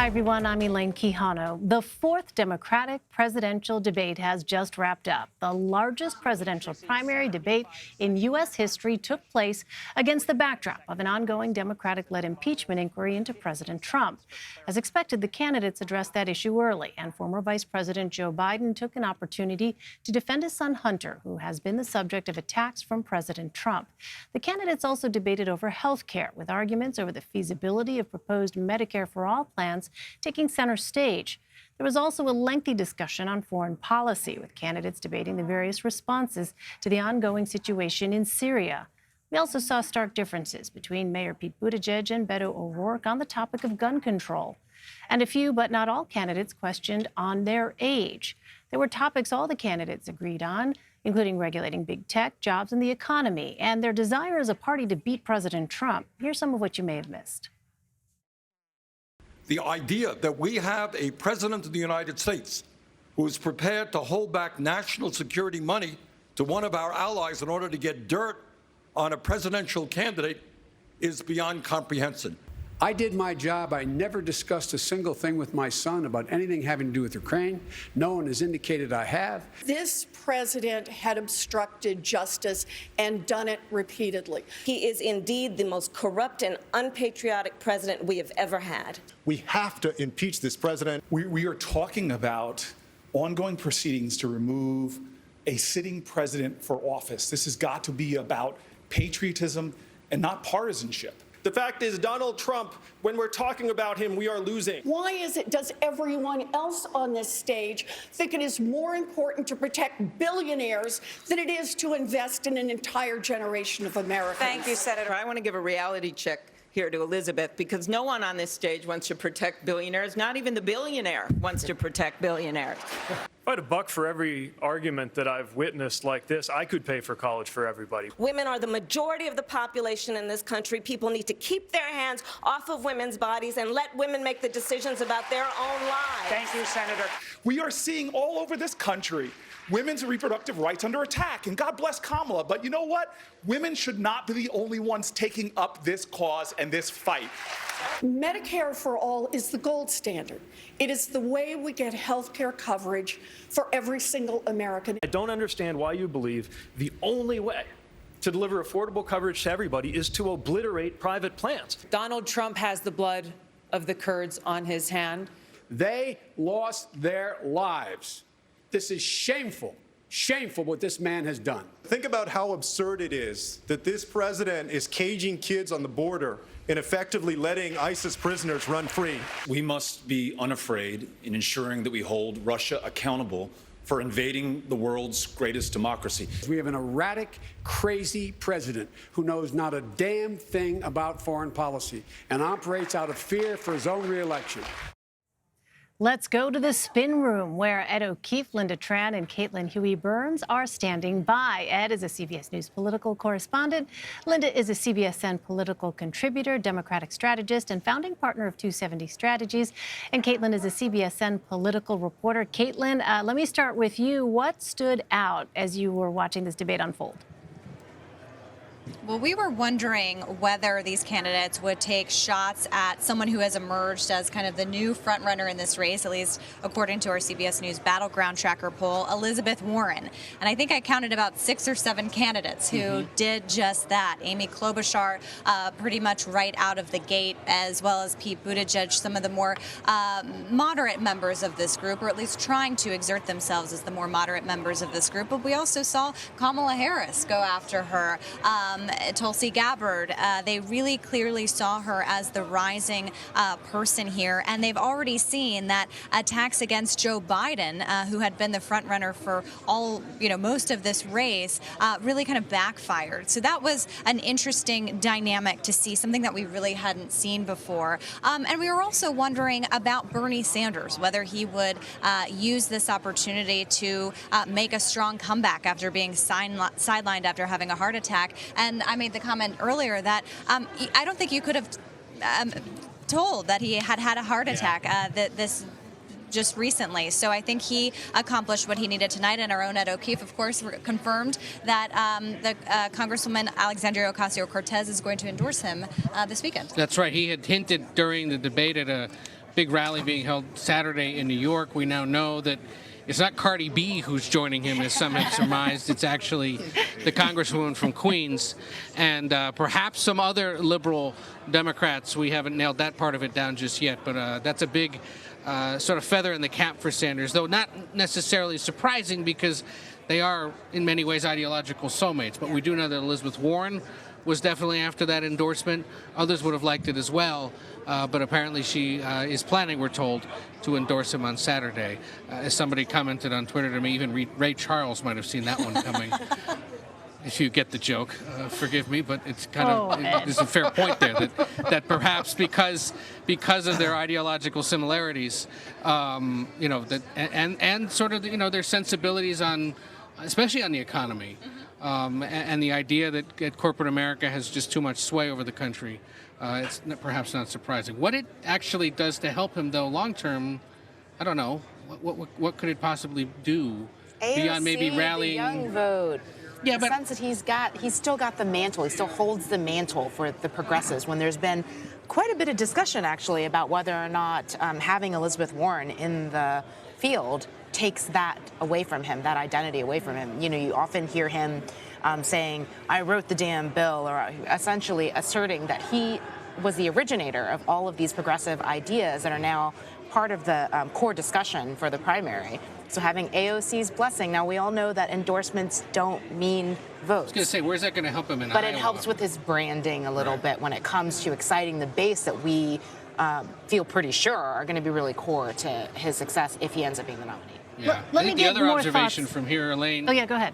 Hi, everyone. I'm Elaine Quijano. The fourth Democratic presidential debate has just wrapped up. The largest presidential primary debate in U.S. history took place against the backdrop of an ongoing Democratic-led impeachment inquiry into President Trump. As expected, the candidates addressed that issue early, and former Vice President Joe Biden took an opportunity to defend his son Hunter, who has been the subject of attacks from President Trump. The candidates also debated over health care, with arguments over the feasibility of proposed Medicare for All plans taking center stage. There was also a lengthy discussion on foreign policy, with candidates debating the various responses to the ongoing situation in Syria. We also saw stark differences between Mayor Pete Buttigieg and Beto O'Rourke on the topic of gun control. And a few, but not all, candidates questioned on their age. There were topics all the candidates agreed on, including regulating big tech, jobs, and the economy, and their desire as a party to beat President Trump. Here's some of what you may have missed. The idea that we have a president of the United States who is prepared to hold back national security money to one of our allies in order to get dirt on a presidential candidate is beyond comprehension. I did my job. I never discussed a single thing with my son about anything having to do with Ukraine. No one has indicated I have. This president had obstructed justice and done it repeatedly. He is indeed the most corrupt and unpatriotic president we have ever had. We have to impeach this president. We are talking about ongoing proceedings to remove a sitting president for office. This has got to be about patriotism and not partisanship. The fact is, Donald Trump, when we're talking about him, we are losing. Why does everyone else on this stage think it is more important to protect billionaires than it is to invest in an entire generation of Americans? Thank you, Senator. I want to give a reality check here to Elizabeth, because no one on this stage wants to protect billionaires. Not even the billionaire wants to protect billionaires. If I had a buck for every argument that I've witnessed like this, I could pay for college for everybody. Women are the majority of the population in this country. People need to keep their hands off of women's bodies and let women make the decisions about their own lives. Thank you, Senator. We are seeing all over this country women's reproductive rights under attack, and God bless Kamala, but you know what? Women should not be the only ones taking up this cause and this fight. Medicare for All is the gold standard. It is the way we get health care coverage for every single American. I don't understand why you believe the only way to deliver affordable coverage to everybody is to obliterate private plans. Donald Trump has the blood of the Kurds on his hand. They lost their lives. This is shameful, shameful what this man has done. Think about how absurd it is that this president is caging kids on the border and effectively letting ISIS prisoners run free. We must be unafraid in ensuring that we hold Russia accountable for invading the world's greatest democracy. We have an erratic, crazy president who knows not a damn thing about foreign policy and operates out of fear for his own re-election. Let's go to the spin room, where Ed O'Keefe, Lynda Tran, and Caitlin Huey-Burns are standing by. Ed is a CBS News political correspondent. Lynda is a CBSN political contributor, Democratic strategist, and founding partner of 270 Strategies. And Caitlin is a CBSN political reporter. Caitlin, let me start with you. What stood out as you were watching this debate unfold? Well, we were wondering whether these candidates would take shots at someone who has emerged as kind of the new frontrunner in this race, at least according to our CBS News Battleground Tracker poll, Elizabeth Warren. And I think I counted about 6 or 7 candidates who did just that. Amy Klobuchar, pretty much right out of the gate, as well as Pete Buttigieg, some of the more moderate members of this group, or at least trying to exert themselves as the more moderate members of this group. But we also saw Kamala Harris go after her. Tulsi Gabbard, they really clearly saw her as the rising person here, and they've already seen that attacks against Joe Biden, who had been the front runner for most of this race, really kind of backfired. So that was an interesting dynamic to see, something that we really hadn't seen before. And we were also wondering about Bernie Sanders, whether he would use this opportunity to make a strong comeback after being sidelined after having a heart attack. And I made the comment earlier that I don't think you could have told that he had had a heart attack this just recently. So I think he accomplished what he needed tonight. And our own Ed O'Keefe, of course, confirmed that the Congresswoman Alexandria Ocasio-Cortez is going to endorse him this weekend. That's right. He had hinted during the debate at a big rally being held Saturday in New York. We now know that it's not Cardi B who's joining him, as some have surmised. It's actually the Congresswoman from Queens and perhaps some other liberal Democrats. We haven't nailed that part of it down just yet, but that's a big sort of feather in the cap for Sanders, though not necessarily surprising because they are in many ways ideological soulmates. But we do know that Elizabeth Warren was definitely after that endorsement. Others would have liked it as well, but apparently she is planning, we're told, to endorse him on Saturday. As somebody commented on Twitter to me, even Ray Charles might have seen that one coming. If you get the joke, forgive me, but it's kind of there's a fair point there that perhaps because of their ideological similarities, and sort of their sensibilities on, especially on the economy. And the idea that corporate America has just too much sway over the country, it's perhaps not surprising. What it actually does to help him, though, long term, I don't know. What could it possibly do beyond maybe rallying? The young vote. Yeah, the sense that he's still got the mantle. He still holds the mantle for the progressives. When there's been quite a bit of discussion, actually, about whether or not having Elizabeth Warren in the field takes that away from him, that identity away from him. You often hear him saying, I wrote the damn bill, or essentially asserting that he was the originator of all of these progressive ideas that are now part of the core discussion for the primary. So having AOC's blessing, now we all know that endorsements don't mean votes. I was going to say, where's that going to help him in But Iowa? it helps with his branding a little bit when it comes to exciting the base that we feel pretty sure are going to be really core to his success if he ends up being the nominee. Yeah. Let I think me the get other more observation thoughts. from here, Elaine. Oh, yeah, go ahead.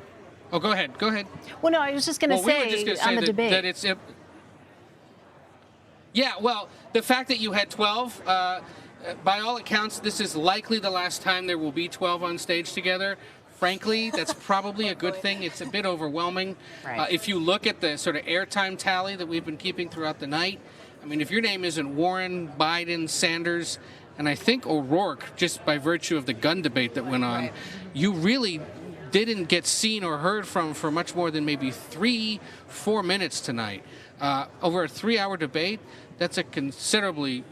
Oh, go ahead. Go ahead. Well, no, I was just going to say, we were just gonna on the debate. that it's. Yeah, well, the fact that you had 12, by all accounts, this is likely the last time there will be 12 on stage together. Frankly, that's probably a good thing. It's a bit overwhelming. Right. If you look at the sort of airtime tally that we've been keeping throughout the night, I mean, if your name isn't Warren, Biden, Sanders, and I think O'Rourke, just by virtue of the gun debate that went on, you really didn't get seen or heard from for much more than maybe 3-4 minutes tonight. Over a 3-hour debate, that's a considerably,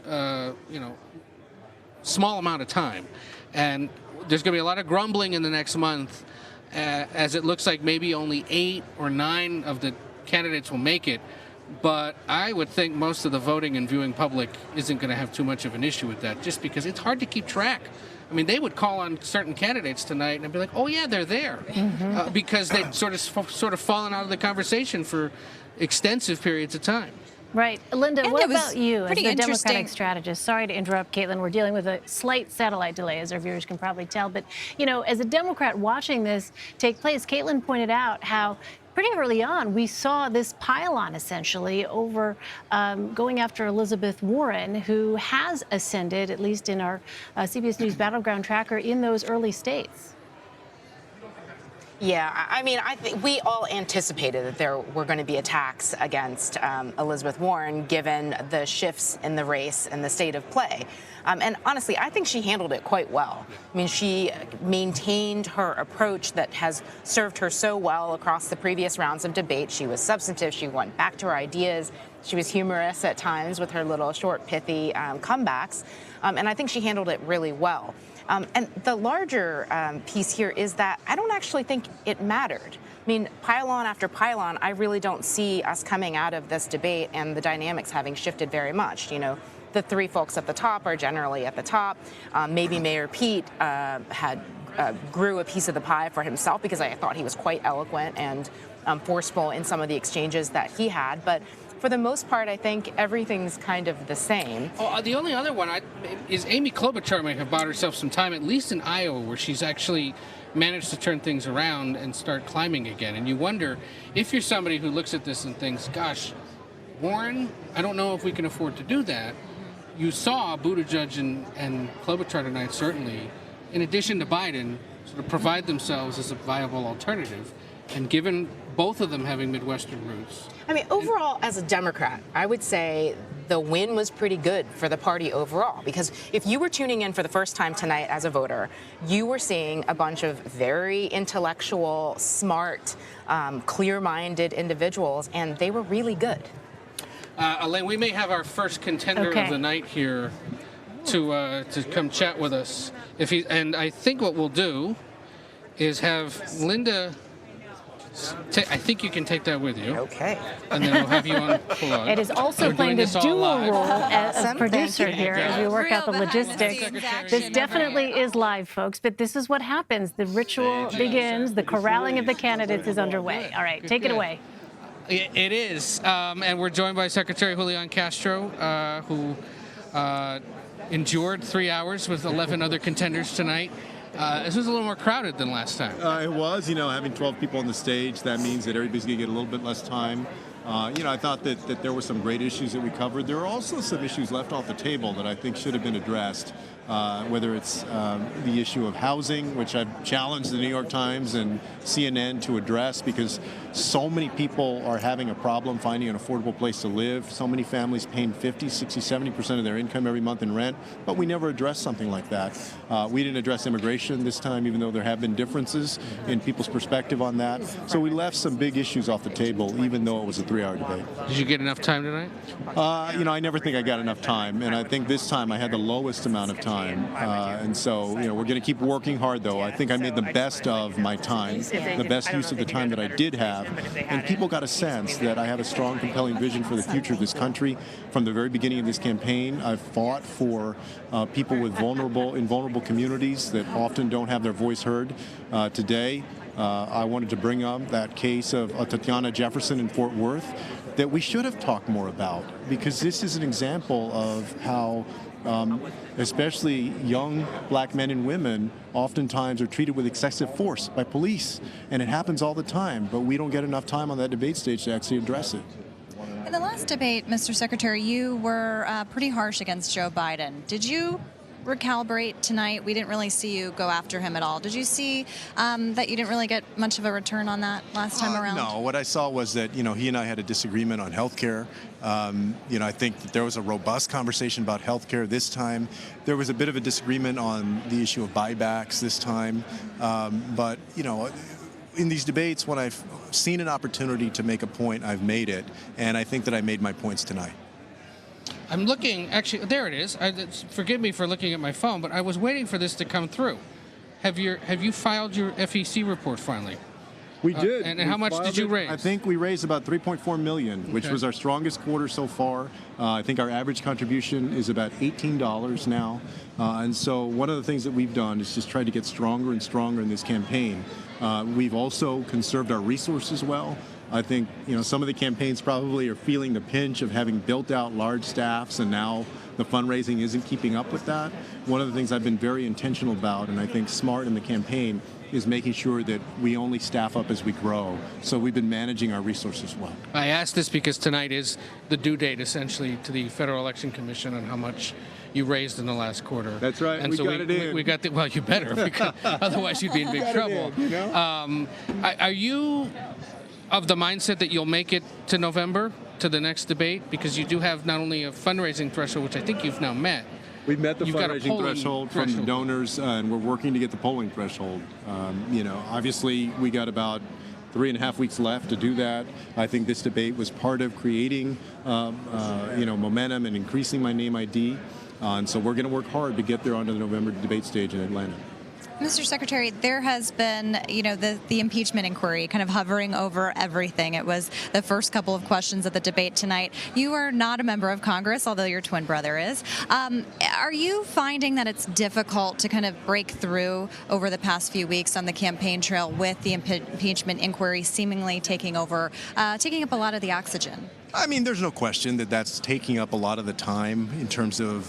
small amount of time. And there's going to be a lot of grumbling in the next month, as it looks like maybe only 8 or 9 of the candidates will make it. But I would think most of the voting and viewing public isn't going to have too much of an issue with that, just because it's hard to keep track. I mean, they would call on certain candidates tonight and be like, "Oh yeah, they're there," because they'd sort of fallen out of the conversation for extensive periods of time. Right. Lynda, And what it was about you as pretty the interesting. Democratic strategist? Sorry to interrupt, Caitlin. We're dealing with a slight satellite delay, as our viewers can probably tell. But, as a Democrat watching this take place, Caitlin pointed out how pretty early on we saw this pile-on, essentially, over going after Elizabeth Warren, who has ascended, at least in our CBS News Battleground Tracker, in those early states. Yeah, I mean, I think we all anticipated that there were going to be attacks against Elizabeth Warren, given the shifts in the race and the state of play. And honestly, I think she handled it quite well. I mean, she maintained her approach that has served her so well across the previous rounds of debate. She was substantive. She went back to her ideas. She was humorous at times with her little short, pithy comebacks. And I think she handled it really well. And the larger piece here is that I don't actually think it mattered. I mean, pylon after pylon, I really don't see us coming out of this debate and the dynamics having shifted very much. The 3 folks at the top are generally at the top. Maybe Mayor Pete grew a piece of the pie for himself because I thought he was quite eloquent and forceful in some of the exchanges that he had. But for the most part, I think everything's kind of the same. Oh, the only other one is Amy Klobuchar may have bought herself some time, at least in Iowa, where she's actually managed to turn things around and start climbing again. And you wonder, if you're somebody who looks at this and thinks, gosh, Warren, I don't know if we can afford to do that. You saw Buttigieg and Klobuchar tonight, certainly, in addition to Biden, sort of provide themselves as a viable alternative. And given both of them having Midwestern roots. I mean, overall, as a Democrat, I would say the win was pretty good for the party overall. Because if you were tuning in for the first time tonight as a voter, you were seeing a bunch of very intellectual, smart, clear-minded individuals, and they were really good. Elaine, we may have our first contender of the night here to come chat with us. And I think what we'll do is have Lynda. I think you can take that with you. Okay. And then we'll have you on plug. It is also playing a dual role as producer here as we work out the logistics. This definitely is live, folks, but this is what happens. The ritual begins. The corralling of the candidates is underway. All right, take it away. It is. And we're joined by Secretary Julián Castro, who endured 3 hours with 11 other contenders tonight. This was a little more crowded than last time. It was, having 12 people on the stage, that means that everybody's going to get a little bit less time. I thought that there were some great issues that we covered. There are also some issues left off the table that I think should have been addressed, whether it's the issue of housing, which I've challenged the New York Times and CNN to address because so many people are having a problem finding an affordable place to live. So many families paying 50, 60, 70% of their income every month in rent, but we never addressed something like that. We didn't address immigration this time, even though there have been differences in people's perspective on that. So we left some big issues off the table, even though it was a 3-hour debate. Did you get enough time tonight? I never think I got enough time, and I think this time I had the lowest amount of time. And so, we're going to keep working hard, though. I think I made the best of my time, the best use of the time that I did have, and people got a sense that I have a strong, compelling vision for the future of this country. From the very beginning of this campaign, I've fought for people with vulnerable communities that often don't have their voice heard. Today, I wanted to bring up that case of Tatiana Jefferson in Fort Worth that we should have talked more about, because this is an example of how especially young black men and women oftentimes are treated with excessive force by police. And it happens all the time, but we don't get enough time on that debate stage to actually address it. In the last debate, Mr. Secretary, you were pretty harsh against Joe Biden. Did you recalibrate tonight? We didn't really see you go after him at all. Did you see that you didn't really get much of a return on that last time around? No, what I saw was that, he and I had a disagreement on health care. I think that there was a robust conversation about health care this time. There was a bit of a disagreement on the issue of buybacks this time. But in these debates, when I've seen an opportunity to make a point, I've made it. And I think that I made my points tonight. I'm looking, actually, there it is. Forgive me for looking at my phone, but I was waiting for this to come through. Have you filed your FEC report finally? We did. And how much did you raise? I think we raised about $3.4 million, which was our strongest quarter so far. I think our average contribution is about $18 now. And so one of the things that we've done is just try to get stronger and stronger in this campaign. We've also conserved our resources well. I think, some of the campaigns probably are feeling the pinch of having built out large staffs, and now the fundraising isn't keeping up with that. One of the things I've been very intentional about, and I think smart in the campaign, is making sure that we only staff up as we grow. So we've been managing our resources well. I asked this because tonight is the due date, essentially, to the Federal Election Commission on how much you raised in the last quarter. That's right. And we got it in. We got the, well, you better, because otherwise you'd be in big trouble. Are you of the mindset that you'll make it to November, to the next debate? Because you do have not only a fundraising threshold, which I think you've now met. We've met the fundraising threshold from the donors, and we're working to get the polling threshold. Obviously, we got about 3.5 weeks left to do that. I think this debate was part of creating, momentum and increasing my name ID. And so we're going to work hard to get there onto the November debate stage in Atlanta. Mr. Secretary, there has been, the impeachment inquiry kind of hovering over everything. It was the first couple of questions of the debate tonight. You are not a member of Congress, although your twin brother is. Are you finding that it's difficult to kind of break through over the past few weeks on the campaign trail with the impeachment inquiry seemingly taking up a lot of the oxygen? I mean, there's no question that that's taking up a lot of the time in terms of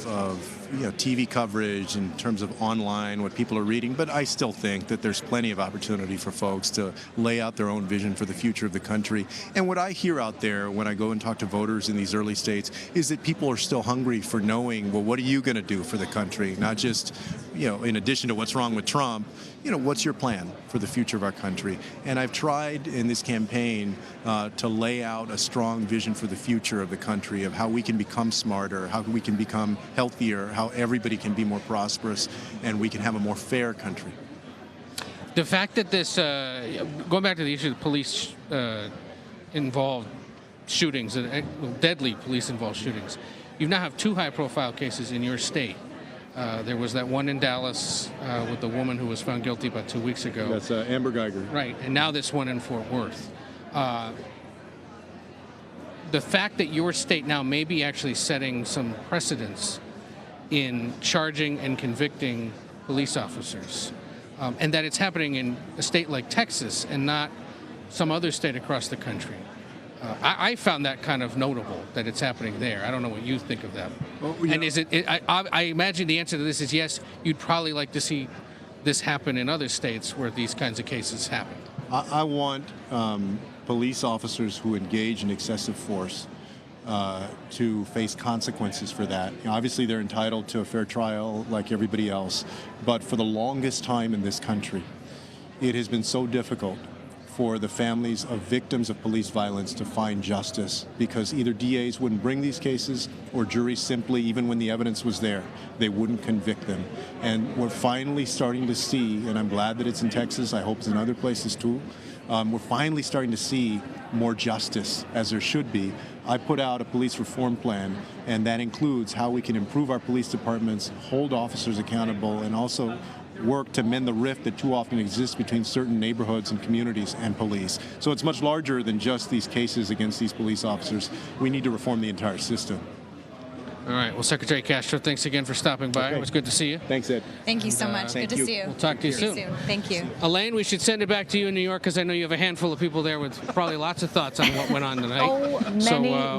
TV coverage, in terms of online, what people are reading. But I still think that there's plenty of opportunity for folks to lay out their own vision for the future of the country. And what I hear out there when I go and talk to voters in these early states is that people are still hungry for knowing, well, what are you going to do for the country? Not just, in addition to what's wrong with Trump, what's your plan for the future of our country? And I've tried in this campaign to lay out a strong vision for the future of the country, of how we can become smarter, how we can become healthier, how everybody can be more prosperous, and we can have a more fair country. The fact that this, going back to the issue of police involved shootings, deadly police involved shootings, you now have 2 high-profile cases in your state. There was that one in Dallas with the woman who was found guilty about 2 weeks ago. That's Amber Geiger. Right, and now this one in Fort Worth. The fact that your state now may be actually setting some precedents in charging and convicting police officers, and that it's happening in a state like Texas and not some other state across the country. I found that kind of notable that it's happening there. I don't know what you think of that. Well, and is I imagine the answer to this is yes, you'd probably like to see this happen in other states where these kinds of cases happen. I want police officers who engage in excessive force to face consequences for that. You know, obviously, they're entitled to a fair trial like everybody else, but for the longest time in this country, it has been so difficult for the families of victims of police violence to find justice because either DAs wouldn't bring these cases or juries simply, even when the evidence was there, they wouldn't convict them. And we're finally starting to see, and I'm glad that it's in Texas, I hope it's in other places too, we're finally starting to see more justice, as there should be. I put out a police reform plan, and that includes how we can improve our police departments, hold officers accountable, and also work to mend the rift that too often exists between certain neighborhoods and communities and police. So it's much larger than just these cases against these police officers. We need to reform the entire system. All right. Well, Secretary Castro, thanks again for stopping by. Okay. It was good to see you. Thanks, Ed. Thank you so much. Good to see you. We'll talk to you soon. Thank you. Elaine, we should send it back to you in New York because I know you have a handful of people there with probably lots of thoughts on what went on tonight. Oh,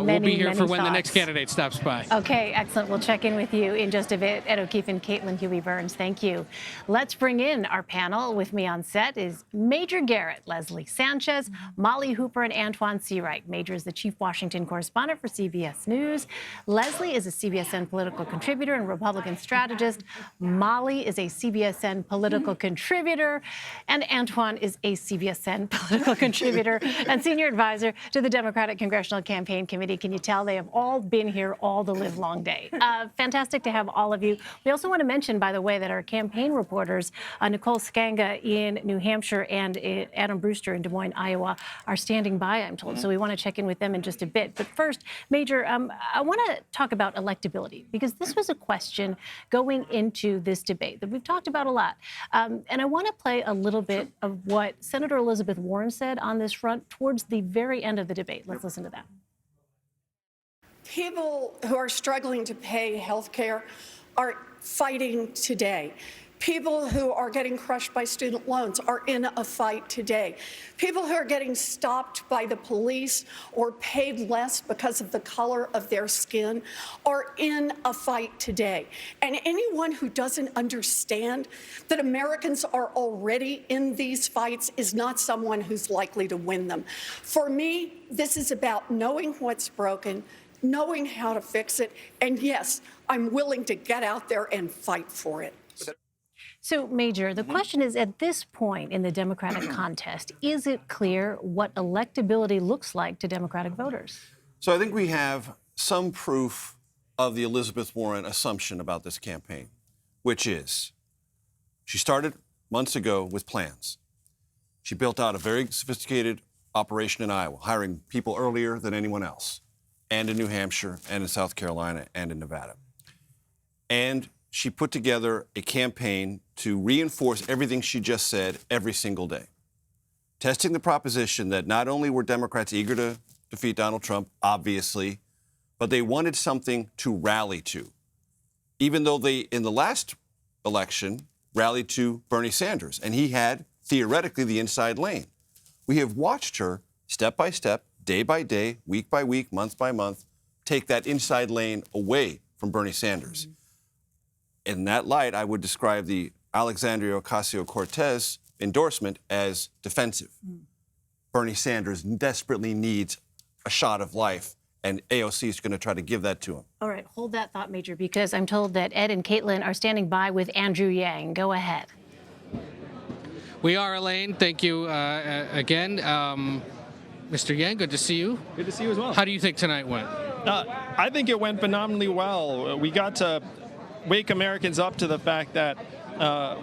We'll be here for when the thoughts. next candidate stops by. Okay, excellent. We'll check in with you in just a bit. Ed O'Keefe and Caitlin Huey-Burns, thank you. Let's bring in our panel. With me on set is Major Garrett, Leslie Sanchez, Molly Hooper, and Antjuan Seawright. Major is the chief Washington correspondent for CBS News. Leslie is a CBSN political contributor and Republican strategist. Molly is a CBSN political contributor. And Antjuan is a CBSN political contributor and senior advisor to the Democratic Congressional Campaign Committee. Can you tell they have all been here all the livelong day? Fantastic to have all of you. We also want to mention, by the way, that our campaign reporters, Nicole Skanga in New Hampshire and Adam Brewster in Des Moines, Iowa, are standing by, I'm told. So we want to check in with them in just a bit. But first, Major, I want to talk about electability, because this was a question going into this debate that we've talked about a lot. And I want to play a little bit of what Senator Elizabeth Warren said on this front towards the very end of the debate. Let's listen to that. People who are struggling to pay health care are fighting today. People who are getting crushed by student loans are in a fight today. People who are getting stopped by the police or paid less because of the color of their skin are in a fight today. And anyone who doesn't understand that Americans are already in these fights is not someone who's likely to win them. For me, this is about knowing what's broken, knowing how to fix it, and yes, I'm willing to get out there and fight for it. So, Major, the question is, at this point in the Democratic contest, is it clear what electability looks like to Democratic voters? So I think we have some proof of the Elizabeth Warren assumption about this campaign, which is she started months ago with plans. She built out a very sophisticated operation in Iowa, hiring people earlier than anyone else, and in New Hampshire, and in South Carolina, and in Nevada. And she put together a campaign to reinforce everything she just said every single day, testing the proposition that not only were Democrats eager to defeat Donald Trump, obviously, but they wanted something to rally to, even though they, in the last election, rallied to Bernie Sanders, and he had, theoretically, the inside lane. We have watched her, step by step, day by day, week by week, month by month, take that inside lane away from Bernie Sanders. In that light, I would describe the Alexandria Ocasio-Cortez endorsement as defensive. Bernie Sanders desperately needs a shot of life, and AOC is going to try to give that to him. All right, hold that thought, Major, because I'm told that Ed and Caitlin are standing by with Andrew Yang. Go ahead. We are, Elaine. Thank you again. Mr. Yang, good to see you. Good to see you as well. How do you think tonight went? I think it went phenomenally well. We got to wake Americans up to the fact that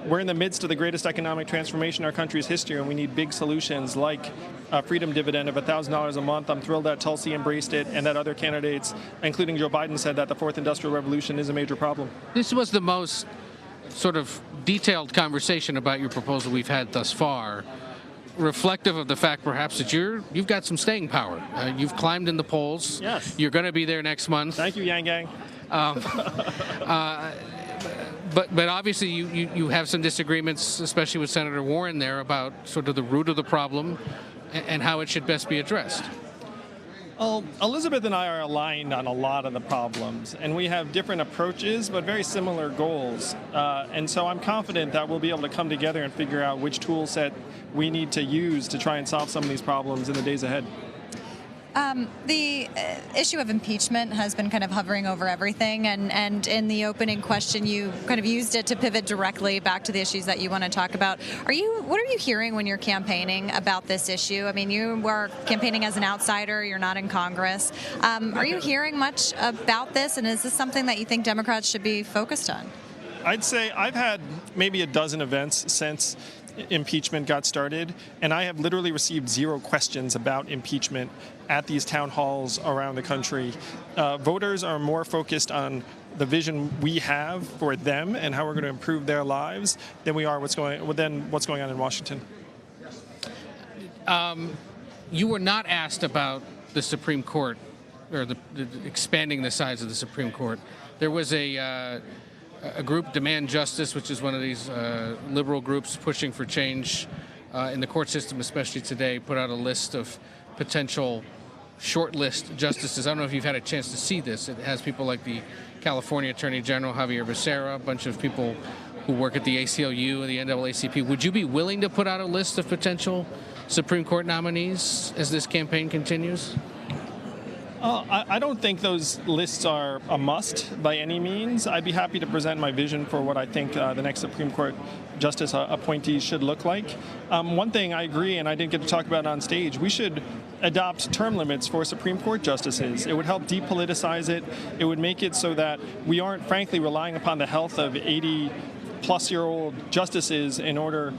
we're in the midst of the greatest economic transformation in our country's history, and we need big solutions like freedom dividend of $1,000 a month. I'm thrilled that Tulsi embraced it and that other candidates, including Joe Biden, said that the fourth industrial revolution is a major problem. This was the most sort of detailed conversation about your proposal we've had thus far, reflective of the fact perhaps that you've got some staying power. You've climbed in the polls. Yes. You're going to be there next month. Thank you, Yang Gang. But obviously you have some disagreements, especially with Senator Warren there, about sort of the root of the problem and how it should best be addressed. Well, Elizabeth and I are aligned on a lot of the problems, and we have different approaches but very similar goals. And so I'm confident that we'll be able to come together and figure out which tool set we need to use to try and solve some of these problems in the days ahead. The issue of impeachment has been kind of hovering over everything, and in the opening question, you kind of used it to pivot directly back to the issues that you want to talk about. What are you hearing when you're campaigning about this issue? I mean, you were campaigning as an outsider. You're not in Congress. Are you hearing much about this, and is this something that you think Democrats should be focused on? I'd say I've had maybe a dozen events since impeachment got started, and I have literally received 0 questions about impeachment at these town halls around the country. Voters are more focused on the vision we have for them and how we're going to improve their lives than we are what's going on in Washington. You were not asked about the Supreme Court or the expanding the size of the Supreme Court. There was a group, Demand Justice, which is one of these liberal groups pushing for change in the court system, especially today, put out a list of potential shortlist justices. I don't know if you've had a chance to see this. It has people like the California Attorney General Javier Becerra, a bunch of people who work at the ACLU and the NAACP. Would you be willing to put out a list of potential Supreme Court nominees as this campaign continues? I don't think those lists are a must by any means. I'd be happy to present my vision for what I think the next Supreme Court justice appointees should look like. One thing I agree, and I didn't get to talk about it on stage, we should adopt term limits for Supreme Court justices. It would help depoliticize it. It would make it so that we aren't, frankly, relying upon the health of 80-plus-year-old justices in order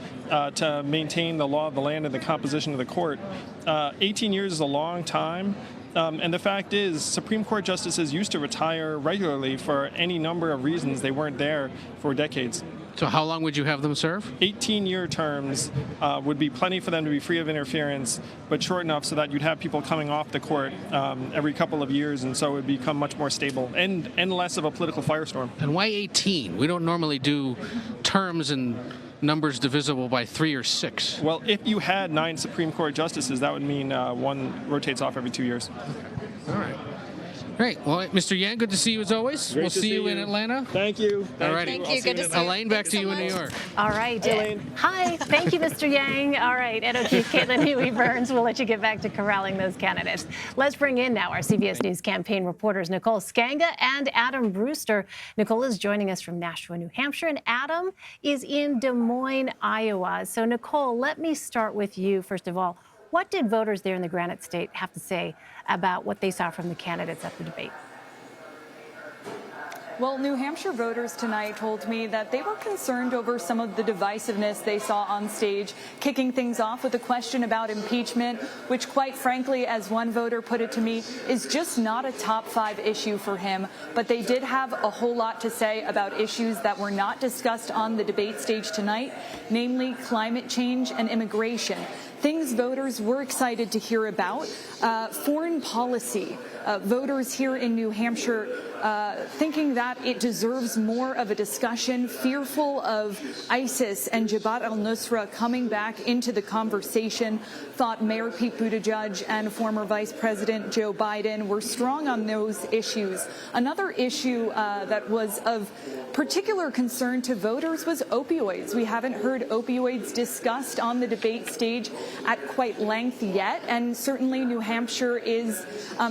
to maintain the law of the land and the composition of the court. 18 years is a long time. And the fact is, Supreme Court justices used to retire regularly for any number of reasons. They weren't there for decades. So how long would you have them serve? 18-year terms would be plenty for them to be free of interference, but short enough so that you'd have people coming off the court every couple of years, and so it would become much more stable and less of a political firestorm. And why 18? We don't normally do terms and numbers divisible by 3 or 6. Well, if you had 9 Supreme Court justices, that would mean one rotates off every 2 years. Okay. All right. Great. Well, Mr. Yang, good to see you as always. Great we'll to see you in Atlanta. Thank you. All right. Thank you. Good to see you. Elaine, back to you in New York. All right. Hey, Elaine. Hi. Thank you, Mr. Yang. All right. Ed O'Keefe, Caitlin Huey-Burns. We'll let you get back to corralling those candidates. Let's bring in now our CBS News campaign reporters, Nicole Skanga and Adam Brewster. Nicole is joining us from Nashua, New Hampshire, and Adam is in Des Moines, Iowa. So, Nicole, let me start with you, first of all. What did voters there in the Granite State have to say about what they saw from the candidates at the debate? Well, New Hampshire voters tonight told me that they were concerned over some of the divisiveness they saw on stage, kicking things off with a question about impeachment, which quite frankly, as one voter put it to me, is just not a top 5 issue for him. But they did have a whole lot to say about issues that were not discussed on the debate stage tonight, namely climate change and immigration. Things voters were excited to hear about. Foreign policy. Voters here in New Hampshire thinking that it deserves more of a discussion, fearful of ISIS and Jabhat al-Nusra coming back into the conversation, thought Mayor Pete Buttigieg and former Vice President Joe Biden were strong on those issues. Another issue that was of particular concern to voters was opioids. We haven't heard opioids discussed on the debate stage at quite length yet, and certainly New Hampshire is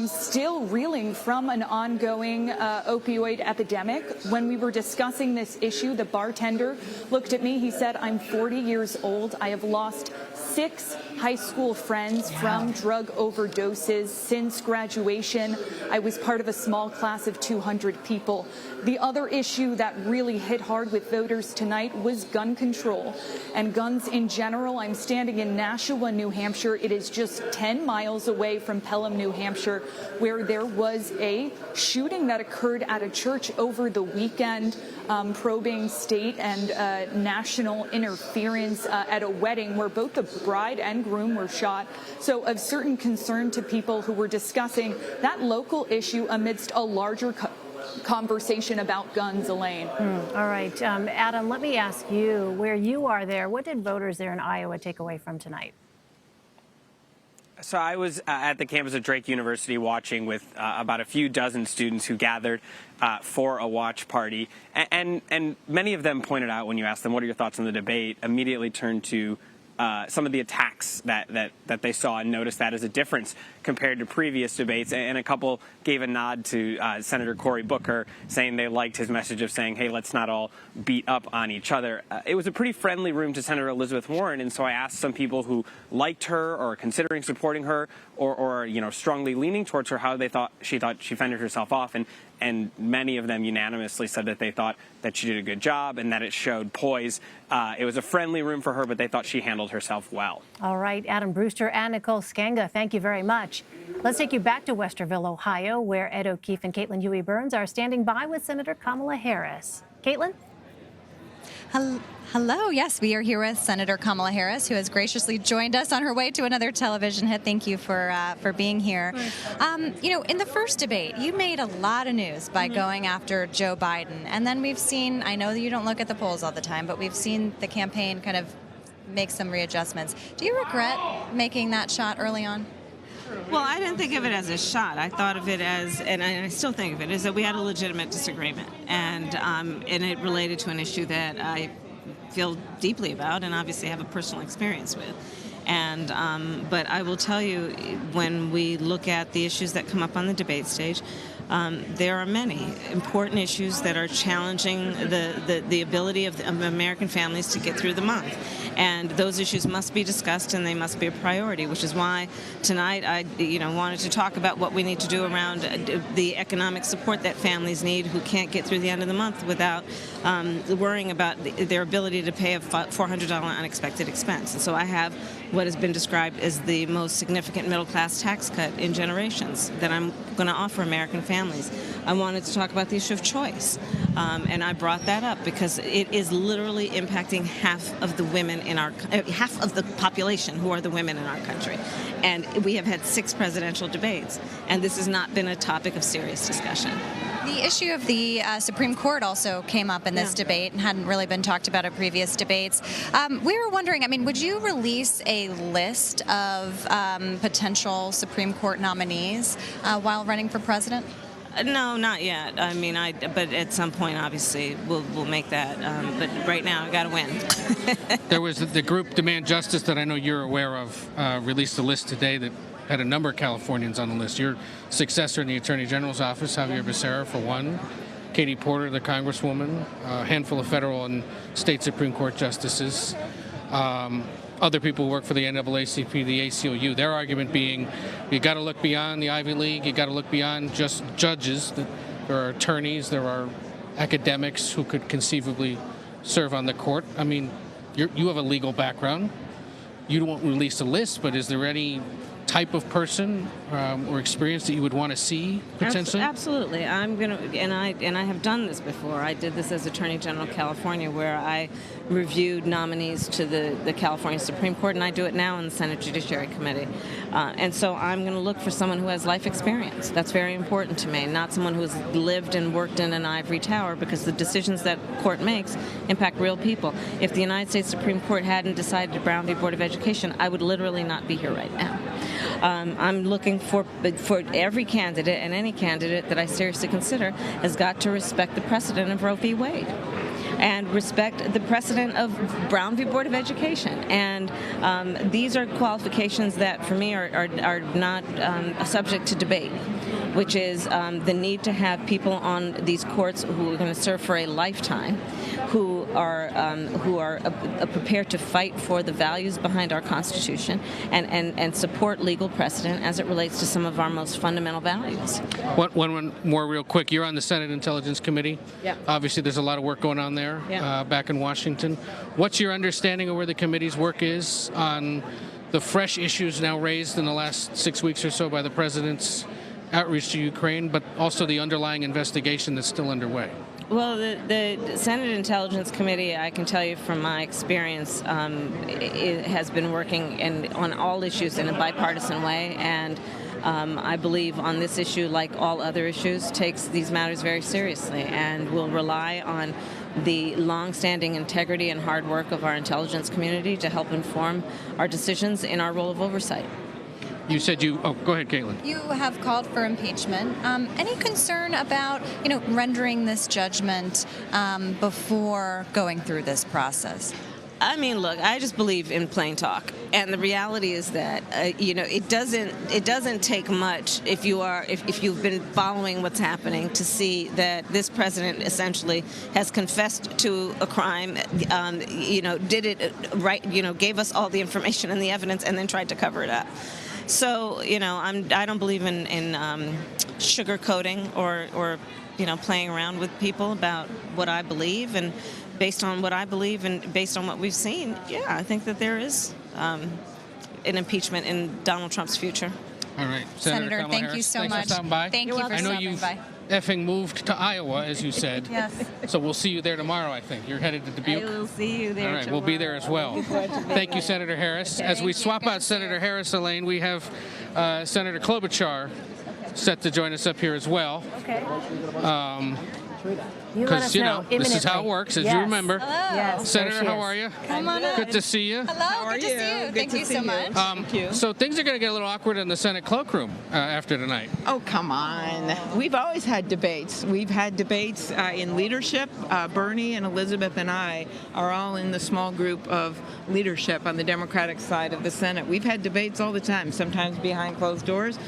still reeling from an ongoing opioid epidemic. When we were discussing this issue, the bartender looked at me. He said, "I'm 40 years old. I have lost 6 high school friends from drug overdoses since graduation. I was part of a small class of 200 people." The other issue that really hit hard with voters tonight was gun control and guns in general. I'm standing in Nashua, New Hampshire. It is just 10 miles away from Pelham, New Hampshire, where there was a shooting that occurred at a church over the weekend, probing state and national interference at a wedding where both the bride and groom were shot. So of certain concern to people who were discussing that local issue amidst a larger conversation about guns, Elaine. All right. Adam, let me ask you, where you are there, what did voters there in Iowa take away from tonight? So I was at the campus of Drake University watching with about a few dozen students who gathered for a watch party. And many of them pointed out, when you asked them, what are your thoughts on the debate, immediately turned to some of the attacks that they saw and noticed that as a difference compared to previous debates. And a couple gave a nod to Senator Cory Booker, saying they liked his message of saying, hey, let's not all beat up on each other. It was a pretty friendly room to Senator Elizabeth Warren, and so I asked some people who liked her or considering supporting her or you know, strongly leaning towards her, how they thought she fended herself off. And many of them unanimously said that they thought that she did a good job and that it showed poise. It was a friendly room for her, but they thought she handled herself well. All right, Adam Brewster and Nicole Skanga, thank you very much. Let's take you back to Westerville, Ohio, where Ed O'Keefe and Caitlin Huey-Burns are standing by with Senator Kamala Harris. Caitlin? Hello. Yes, we are here with Senator Kamala Harris, who has graciously joined us on her way to another television hit. Thank you for being here. You know, in the first debate, you made a lot of news by going after Joe Biden. And then we've seen, I know that you don't look at the polls all the time, but we've seen the campaign kind of make some readjustments. Do you regret making that shot early on? Well, I didn't think of it as a shot. I thought of it as, and I still think of it, is that we had a legitimate disagreement. And it related to an issue that I feel deeply about and obviously have a personal experience with. And but I will tell you, when we look at the issues that come up on the debate stage, there are many important issues that are challenging the ability of American families to get through the month. And those issues must be discussed and they must be a priority, which is why tonight I wanted to talk about what we need to do around the economic support that families need who can't get through the end of the month without worrying about their ability to pay a $400 unexpected expense. And so I have what has been described as the most significant middle-class tax cut in generations that I'm going to offer American families. I wanted to talk about the issue of choice, and I brought that up because it is literally impacting half of the women in half of the population who are the women in our country. And we have had 6 presidential debates, and this has not been a topic of serious discussion. The issue of the Supreme Court also came up in this debate and hadn't really been talked about at previous debates. We were wondering, I mean, would you release a list of potential Supreme Court nominees while running for president? No, not yet. I mean, but at some point, obviously, we'll make that. But right now, I got to win. There was the group Demand Justice that I know you're aware of released a list today that had a number of Californians on the list. Your successor in the Attorney General's office, Javier Becerra, for one, Katie Porter, the Congresswoman, a handful of federal and state Supreme Court justices, other people who work for the NAACP, the ACLU, their argument being you got to look beyond the Ivy League, you got to look beyond just judges. There are attorneys, there are academics who could conceivably serve on the court. I mean, you have a legal background. You won't release a list, but is there any type of person or experience that you would want to see potentially? Absolutely. I'm going to, and I have done this before. I did this as Attorney General of California, where I reviewed nominees to the California Supreme Court, and I do it now in the Senate Judiciary Committee. And so I'm going to look for someone who has life experience. That's very important to me, not someone who has lived and worked in an ivory tower, because the decisions that court makes impact real people. If the United States Supreme Court hadn't decided Brown v. Board of Education, I would literally not be here right now. I'm looking for every candidate, and any candidate that I seriously consider has got to respect the precedent of Roe v. Wade and respect the precedent of Brown v. Board of Education. And these are qualifications that, for me, are not subject to debate. which is the need to have people on these courts who are going to serve for a lifetime, who are prepared to fight for the values behind our Constitution and support legal precedent as it relates to some of our most fundamental values. One more real quick. You're on the Senate Intelligence Committee. Yeah. Obviously, there's a lot of work going on there back in Washington. What's your understanding of where the committee's work is on the fresh issues now raised in the last 6 weeks or so by the president's outreach to Ukraine, but also the underlying investigation that's still underway? Well, the Senate Intelligence Committee, I can tell you from my experience, it has been working on all issues in a bipartisan way, and I believe on this issue, like all other issues, takes these matters very seriously and will rely on the long-standing integrity and hard work of our intelligence community to help inform our decisions in our role of oversight. You said go ahead, Caitlin. You have called for impeachment. Any concern about, rendering this judgment before going through this process? I mean, look, I just believe in plain talk, and the reality is that it doesn't take much if you've been following what's happening to see that this president essentially has confessed to a crime, did it right, gave us all the information and the evidence, and then tried to cover it up. So I don't believe in sugarcoating or playing around with people about what I believe, and based on what I believe and based on what we've seen, I think that there is an impeachment in Donald Trump's future. All right. Senator, Kamala thank Harris, you so thanks much. for stopping by. Thank you for I know stopping you've by. effing moved to Iowa, as you said. Yes. So we'll see you there tomorrow, I think. You're headed to Dubuque? I will see you there All right, tomorrow. we'll be there as well. Thank you, Senator Harris. As we swap out Senator Harris, Elaine, we have Senator Klobuchar set to join us up here as well. Okay. Because, this is how it works, as you remember. Hello. Yes, Senator, how are you? Come on up. Good to see you. Hello, good to see you. Thank you so much. So things are going to get a little awkward in the Senate cloakroom after tonight. Oh, come on. We've always had debates. We've had debates in leadership. Bernie and Elizabeth and I are all in the small group of leadership on the Democratic side of the Senate. We've had debates all the time, sometimes behind closed doors,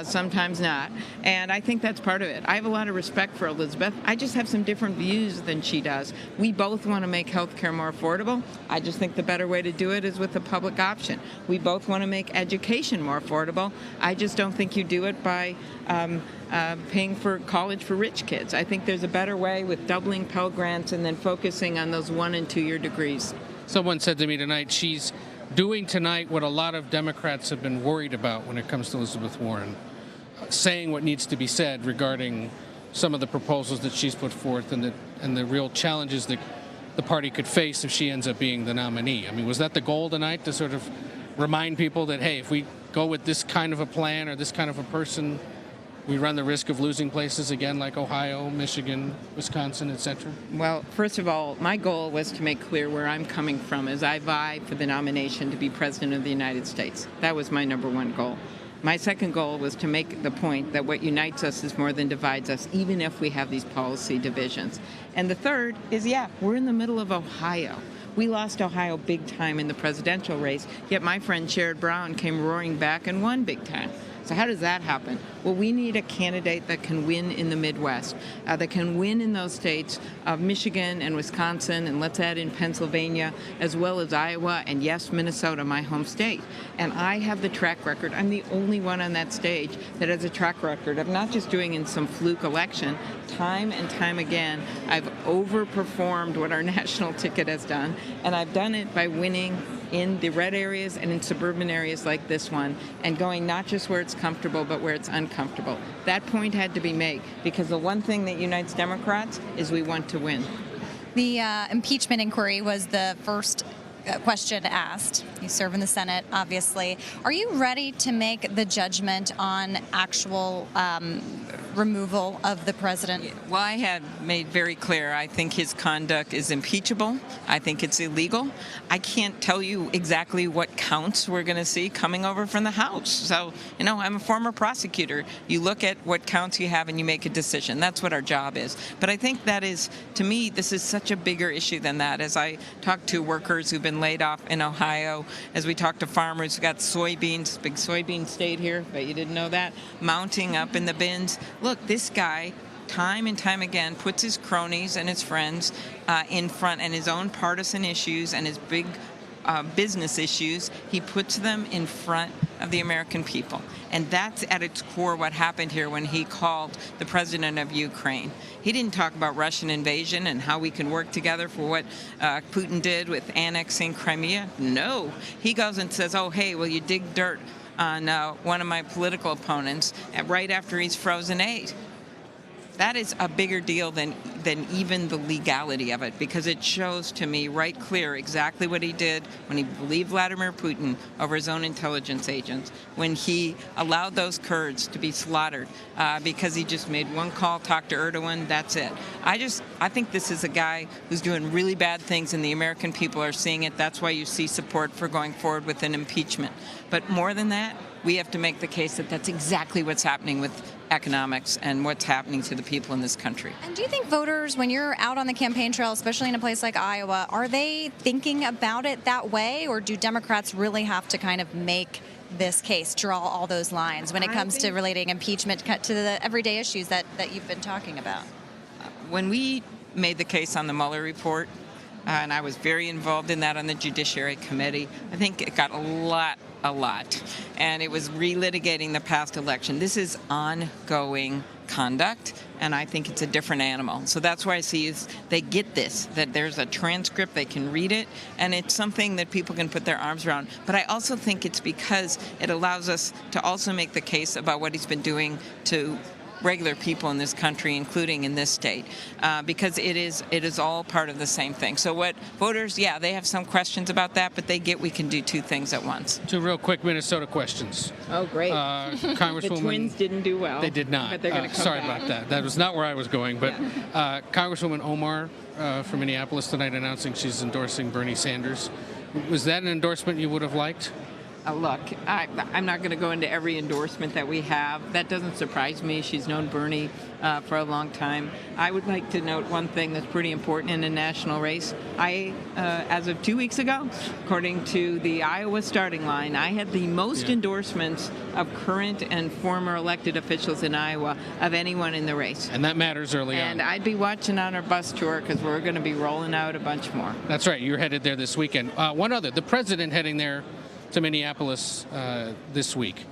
sometimes not. And I think that's part of it. I have a lot of respect for Elizabeth. I just have some different views than she does. We both want to make health care more affordable. I just think the better way to do it is with a public option. We both want to make education more affordable. I just don't think you do it by paying for college for rich kids. I think there's a better way with doubling Pell Grants and then focusing on those 1- and 2-year degrees. Someone said to me tonight she's doing tonight what a lot of Democrats have been worried about when it comes to Elizabeth Warren, saying what needs to be said regarding some of the proposals that she's put forth and the real challenges that the party could face if she ends up being the nominee. I mean, was that the goal tonight, to sort of remind people that, hey, if we go with this kind of a plan or this kind of a person, we run the risk of losing places again like Ohio, Michigan, Wisconsin, etc.? Well, first of all, my goal was to make clear where I'm coming from as I vie for the nomination to be President of the United States. That was my number one goal. My second goal was to make the point that what unites us is more than divides us, even if we have these policy divisions. And the third is, we're in the middle of Ohio. We lost Ohio big time in the presidential race, yet my friend Sherrod Brown came roaring back and won big time. So how does that happen? Well, we need a candidate that can win in the Midwest, that can win in those states of Michigan and Wisconsin, and let's add in Pennsylvania, as well as Iowa, and yes, Minnesota, my home state. And I have the track record. I'm the only one on that stage that has a track record of not just doing in some fluke election. Time and time again, I've overperformed what our national ticket has done, and I've done it by winning in the red areas and in suburban areas like this one, and going not just where it's comfortable, but where it's uncomfortable. That point had to be made, because the one thing that unites Democrats is we want to win. The impeachment inquiry was the first question asked. You serve in the Senate, obviously. Are you ready to make the judgment on actual removal of the president? Well, I had made very clear I think his conduct is impeachable. I think it's illegal. I can't tell you exactly what counts we're going to see coming over from the House. So, I'm a former prosecutor. You look at what counts you have and you make a decision. That's what our job is. But I think that is, to me, this is such a bigger issue than that. As I talk to workers who've been been laid off in Ohio. As we talk to farmers, we've got soybeans, big soybean state here, but you didn't know that, mounting up in the bins. Look, this guy, time and time again, puts his cronies and his friends in front, and his own partisan issues and his big business issues, he puts them in front of the American people. And that's at its core what happened here when he called the president of Ukraine. He didn't talk about Russian invasion and how we can work together for what Putin did with annexing Crimea. No. He goes and says, oh, hey, will you dig dirt on one of my political opponents right after he's frozen aid? That is a bigger deal than even the legality of it, because it shows to me right clear exactly what he did when he believed Vladimir Putin over his own intelligence agents, when he allowed those Kurds to be slaughtered because he just made one call, talked to Erdogan, that's it. I think this is a guy who's doing really bad things, and the American people are seeing it. That's why you see support for going forward with an impeachment. But more than that, we have to make the case that that's exactly what's happening with economics and what's happening to the people in this country. And do you think voters, when you're out on the campaign trail, especially in a place like Iowa, are they thinking about it that way, or do Democrats really have to kind of make this case, draw all those lines when it comes to relating impeachment to the everyday issues that you've been talking about? When we made the case on the Mueller report, and I was very involved in that on the Judiciary Committee, I think it got a lot. And it was relitigating the past election. This is ongoing conduct, and I think it's a different animal. So that's why I see is they get this, that there's a transcript, they can read it, and it's something that people can put their arms around. But I also think it's because it allows us to also make the case about what he's been doing to regular people in this country, including in this state, because it is all part of the same thing. So what voters, yeah, they have some questions about that, but they get we can do two things at once. Two real quick Minnesota questions. Oh, great. Congresswoman, the Twins didn't do well. They did not. But they're going to come sorry back. about that. That was not where I was going. But Congresswoman Omar from Minneapolis tonight announcing she's endorsing Bernie Sanders. Was that an endorsement you would have liked? Look, I'm not going to go into every endorsement that we have. That doesn't surprise me. She's known Bernie for a long time. I would like to note one thing that's pretty important in a national race. As of 2 weeks ago, according to the Iowa starting line, I had the most endorsements of current and former elected officials in Iowa of anyone in the race. And that matters early on. And I'd be watching on our bus tour because we're going to be rolling out a bunch more. That's right. You're headed there this weekend. One other, the president heading there to Minneapolis this week,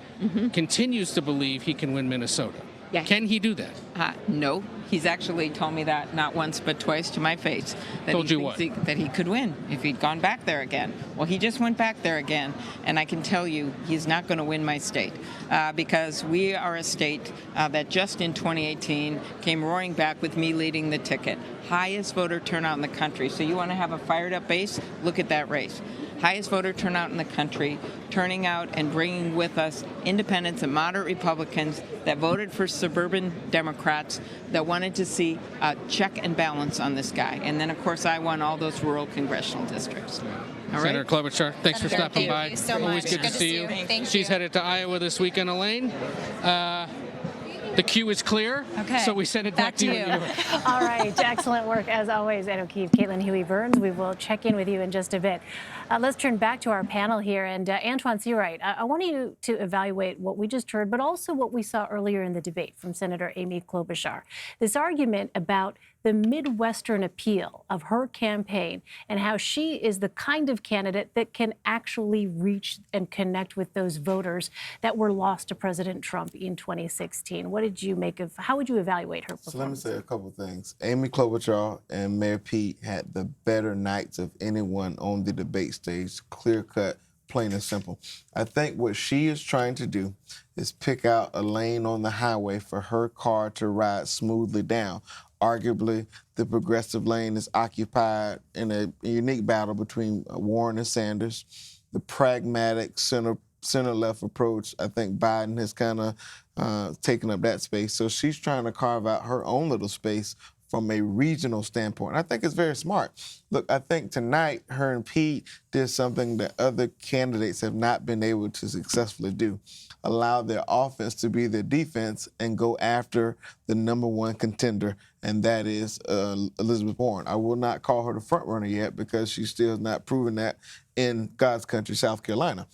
continues to believe he can win Minnesota. Yeah. Can he do that? No. He's actually told me that not once but twice to my face. That Told you what? That he could win if he'd gone back there again. Well, he just went back there again, and I can tell you he's not going to win my state because we are a state that just in 2018 came roaring back with me leading the ticket. Highest voter turnout in the country. So you want to have a fired up base? Look at that race. Highest voter turnout in the country, turning out and bringing with us independents and moderate Republicans that voted for suburban Democrats that wanted to see a check and balance on this guy. And then, of course, I won all those rural congressional districts. All Senator right? Klobuchar, thanks for stopping by. Thank you so Always much. good to see you. Thank She's headed to Iowa this weekend, Elaine. The queue is clear, so we send it back to you. All right, excellent work as always at O'Keefe. Caitlin Huey-Burns, we will check in with you in just a bit. Let's turn back to our panel here. And Antjuan Seawright, I want you to evaluate what we just heard, but also what we saw earlier in the debate from Senator Amy Klobuchar. This argument about the Midwestern appeal of her campaign and how she is the kind of candidate that can actually reach and connect with those voters that were lost to President Trump in 2016. What did you make of, how would you evaluate her performance? So let me say a couple things. Amy Klobuchar and Mayor Pete had the better nights of anyone on the debate stage, clear cut, plain and simple. I think what she is trying to do is pick out a lane on the highway for her car to ride smoothly down. Arguably, the progressive lane is occupied in a unique battle between Warren and Sanders. The pragmatic center-left approach, I think Biden has kind of taken up that space. So she's trying to carve out her own little space from a regional standpoint. I think it's very smart. Look, I think tonight her and Pete did something that other candidates have not been able to successfully do. Allow their offense to be their defense and go after the #1 contender. and that is Elizabeth Warren. I will not call her the front runner yet because she still has not proven that in God's country, South Carolina.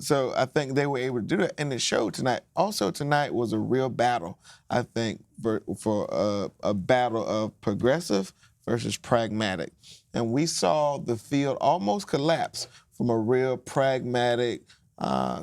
So I think they were able to do that, and it showed tonight. Also, tonight was a real battle, I think, for a battle of progressive versus pragmatic. And we saw the field almost collapse from a real pragmatic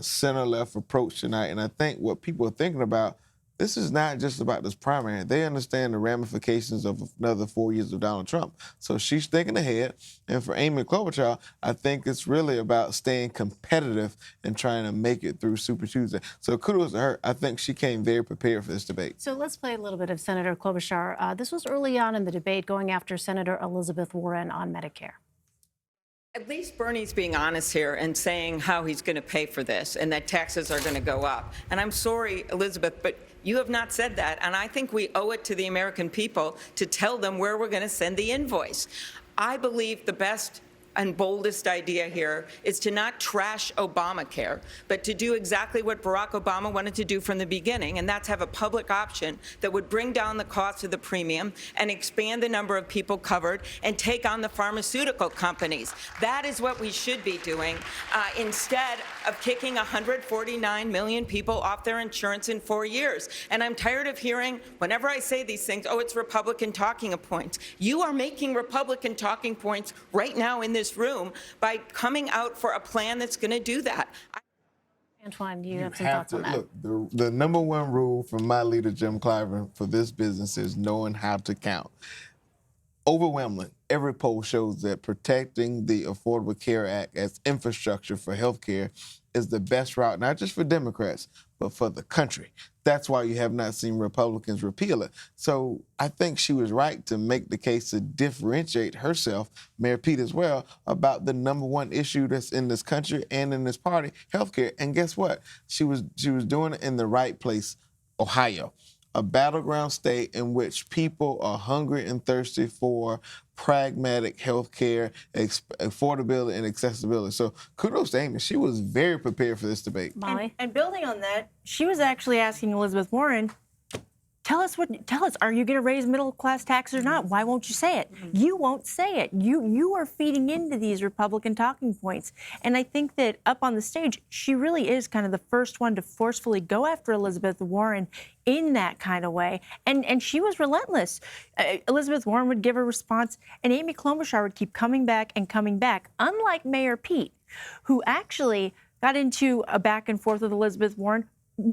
center-left approach tonight. And I think what people are thinking about, this is not just about this primary. They understand the ramifications of another 4 years of Donald Trump. So she's thinking ahead. And for Amy Klobuchar, I think it's really about staying competitive and trying to make it through Super Tuesday. So kudos to her. I think she came very prepared for this debate. So let's play a little bit of Senator Klobuchar. This was early on in the debate going after Senator Elizabeth Warren on Medicare. At least Bernie's being honest here and saying how he's going to pay for this and that taxes are going to go up. And I'm sorry, Elizabeth, but you have not said that. And I think we owe it to the American people to tell them where we're going to send the invoice. I believe the best and boldest idea here is to not trash Obamacare, but to do exactly what Barack Obama wanted to do from the beginning, and that's have a public option that would bring down the cost of the premium and expand the number of people covered and take on the pharmaceutical companies. That is what we should be doing instead of kicking 149 million people off their insurance in 4 years. And I'm tired of hearing, whenever I say these things, oh, it's Republican talking points. You are making Republican talking points right now in this room by coming out for a plan that's going to do that. Antjuan, you have some thoughts on that? Look, the number one rule from my leader, Jim Clyburn, for this business is knowing how to count. Overwhelmingly, every poll shows that protecting the Affordable Care Act as infrastructure for health care is the best route, not just for Democrats, but for the country. That's why you have not seen Republicans repeal it. So I think she was right to make the case to differentiate herself, Mayor Pete as well, about the number one issue that's in this country and in this party, healthcare. And guess what? She was doing it in the right place, Ohio, a battleground state in which people are hungry and thirsty for pragmatic health care, affordability, and accessibility. So kudos to Amy. She was very prepared for this debate. Molly? And building on that, she was actually asking Elizabeth Warren, tell us, are you going to raise middle-class taxes or not? Why won't you say it? You won't say it. You are feeding into these Republican talking points. And I think that up on the stage, she really is kind of the first one to forcefully go after Elizabeth Warren in that kind of way. And she was relentless. Elizabeth Warren would give a response, and Amy Klobuchar would keep coming back and coming back, unlike Mayor Pete, who actually got into a back and forth with Elizabeth Warren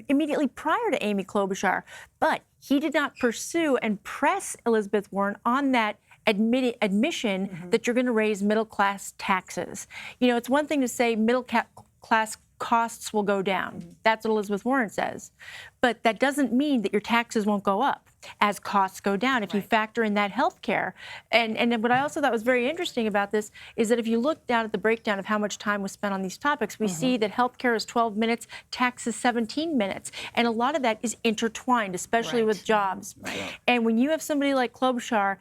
immediately prior to Amy Klobuchar. But he did not pursue and press Elizabeth Warren on that admission that you're going to raise middle-class taxes. You know, it's one thing to say middle-class costs will go down. That's what Elizabeth Warren says. But that doesn't mean that your taxes won't go up as costs go down if you factor in that health care. And what I also thought was very interesting about this is that if you look down at the breakdown of how much time was spent on these topics, we see that health care is 12 minutes, taxes 17 minutes. And a lot of that is intertwined, especially with jobs. And when you have somebody like Klobuchar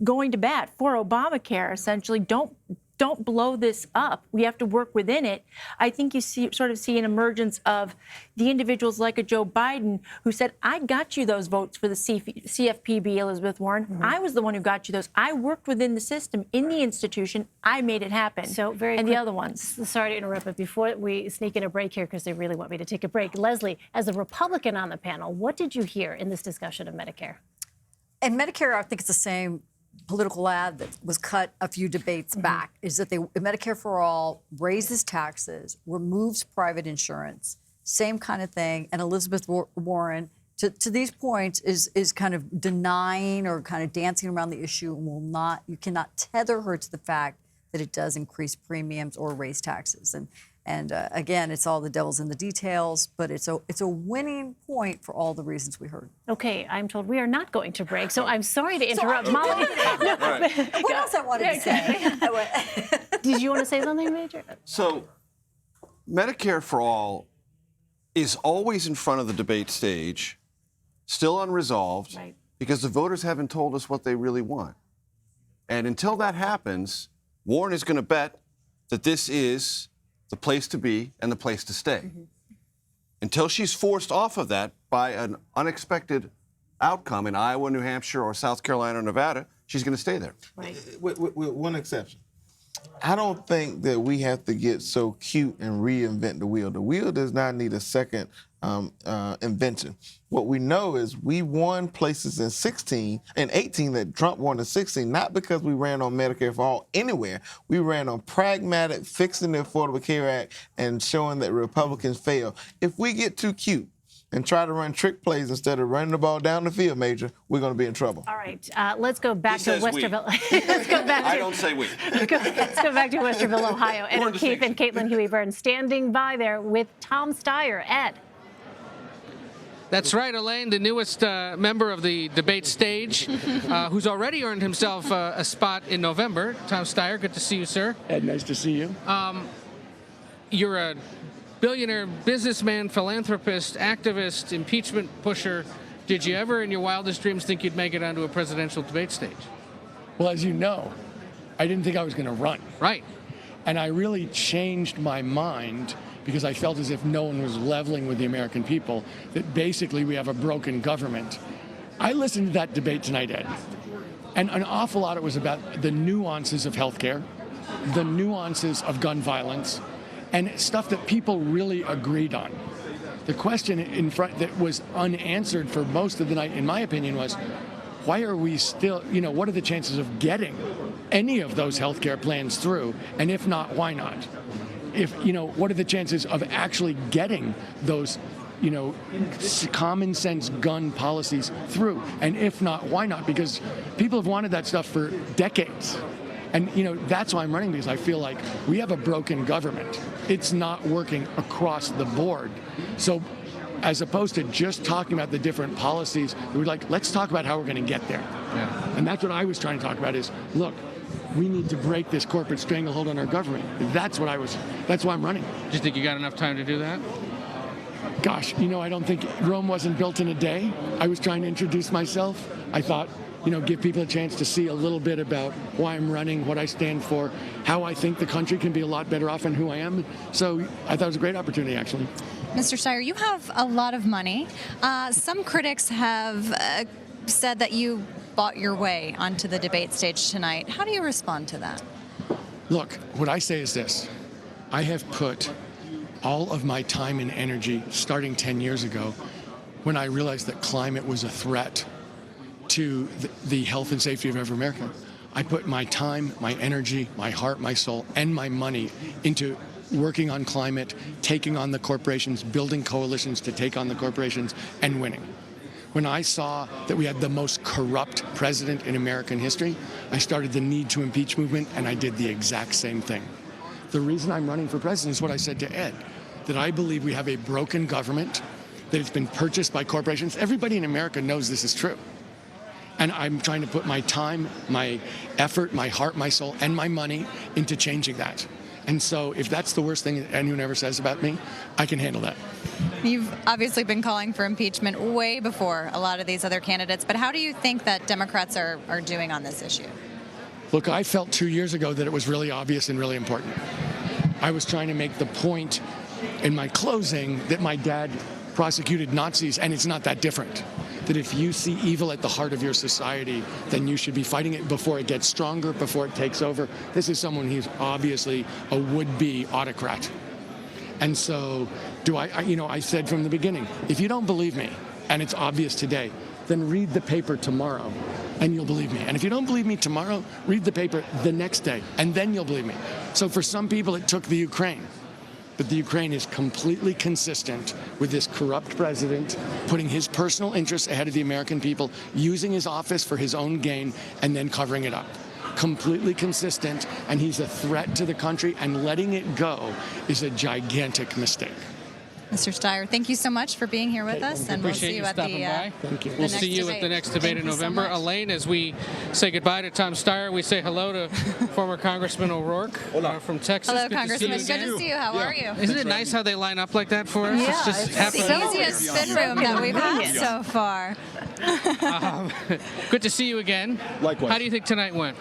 going to bat for Obamacare, essentially, don't blow this up. We have to work within it. I think you sort of see an emergence of the individuals like a Joe Biden who said, I got you those votes for the CFPB, Elizabeth Warren. I was the one who got you those. I worked within the system, in the institution. I made it happen. So the other ones. Sorry to interrupt, but before we sneak in a break here, because they really want me to take a break, Leslie, as a Republican on the panel, what did you hear in this discussion of Medicare? And Medicare, I think it's the same political ad that was cut a few debates back, is that Medicare for All raises taxes, removes private insurance, same kind of thing. And Elizabeth Warren, to these points, is kind of denying or kind of dancing around the issue and you cannot tether her to the fact that it does increase premiums or raise taxes. And again, it's all the devil's in the details, but it's a winning point for all the reasons we heard. Okay, I'm told we are not going to break, so I'm sorry to interrupt, Molly. What else I wanted to say? Did you want to say something, Major? So, Medicare for All is always in front of the debate stage, still unresolved, because the voters haven't told us what they really want. And until that happens, Warren is going to bet that this is the place to be and the place to stay. Until she's forced off of that by an unexpected outcome in Iowa, New Hampshire, or South Carolina or Nevada, she's going to stay there. Right. With one exception. I don't think that we have to get so cute and reinvent the wheel. The wheel does not need a second invention. What we know is we won places in 16 and 18 that Trump won in 16, not because we ran on Medicare for All anywhere. We ran on pragmatic, fixing the Affordable Care Act and showing that Republicans fail. If we get too cute and try to run trick plays instead of running the ball down the field, Major, we're going to be in trouble. All right, let's go back to Westerville. Let's go back I don't say we. Let's go back to Westerville, Ohio. Ed O'Keefe and Caitlin Huey-Burns standing by there with Tom Steyer. Ed. That's right, Elaine, the newest member of the debate stage, who's already earned himself a spot in November. Tom Steyer, good to see you, sir. Ed, nice to see you. You're a billionaire businessman, philanthropist, activist, impeachment pusher. Did you ever in your wildest dreams think you'd make it onto a presidential debate stage? Well, as you know, I didn't think I was going to run. Right. And I really changed my mind because I felt as if no one was leveling with the American people, that basically we have a broken government. I listened to that debate tonight, Ed, and an awful lot of it was about the nuances of healthcare, the nuances of gun violence, and stuff that people really agreed on. The question in front that was unanswered for most of the night, in my opinion, was why are we still, what are the chances of getting any of those healthcare plans through? And if not, why not? What are the chances of actually getting those, common sense gun policies through? And if not, why not? Because people have wanted that stuff for decades. And, that's why I'm running, because I feel like we have a broken government. It's not working across the board. So as opposed to just talking about the different policies, we're like, let's talk about how we're going to get there. Yeah. And that's what I was trying to talk about is, look, we need to break this corporate stranglehold on our government. That's why I'm running. Do you think you got enough time to do that? Gosh, I don't think Rome wasn't built in a day. I was trying to introduce myself. I thought, give people a chance to see a little bit about why I'm running, what I stand for, how I think the country can be a lot better off and who I am. So I thought it was a great opportunity, actually. Mr. Steyer, you have a lot of money. Some critics have said that you bought your way onto the debate stage tonight. How do you respond to that? Look, what I say is this. I have put all of my time and energy, starting 10 years ago, when I realized that climate was a threat to the health and safety of every American. I put my time, my energy, my heart, my soul, and my money into working on climate, taking on the corporations, building coalitions to take on the corporations, and winning. When I saw that we had the most corrupt president in American history, I started the Need to Impeach movement, and I did the exact same thing. The reason I'm running for president is what I said to Ed, that I believe we have a broken government, that it's been purchased by corporations. Everybody in America knows this is true. And I'm trying to put my time, my effort, my heart, my soul, and my money into changing that. And so if that's the worst thing that anyone ever says about me, I can handle that. You've obviously been calling for impeachment way before a lot of these other candidates, but how do you think that Democrats are doing on this issue? Look, I felt 2 years ago that it was really obvious and really important. I was trying to make the point in my closing that my dad prosecuted Nazis, and it's not that different. That if you see evil at the heart of your society, then you should be fighting it before it gets stronger, before it takes over. This is someone who's obviously a would-be autocrat. And so I said from the beginning, if you don't believe me, and it's obvious today, then read the paper tomorrow, and you'll believe me. And if you don't believe me tomorrow, read the paper the next day, and then you'll believe me. So for some people, it took the Ukraine. But the Ukraine is completely consistent with this corrupt president putting his personal interests ahead of the American people, using his office for his own gain, and then covering it up. Completely consistent, and he's a threat to the country, and letting it go is a gigantic mistake. Mr. Steyer, thank you so much for being here with us, and we'll see you at the We'll see you at the next debate in November. Elaine, as we say goodbye to Tom Steyer, we say hello to former Congressman O'Rourke from Texas. Hello, Congressman. Good to see you. How are you? Isn't it nice how they line up like that for us? Yeah, it's just happening. the easiest spin room that we've had so far. Good to see you again. Likewise. How do you think tonight went?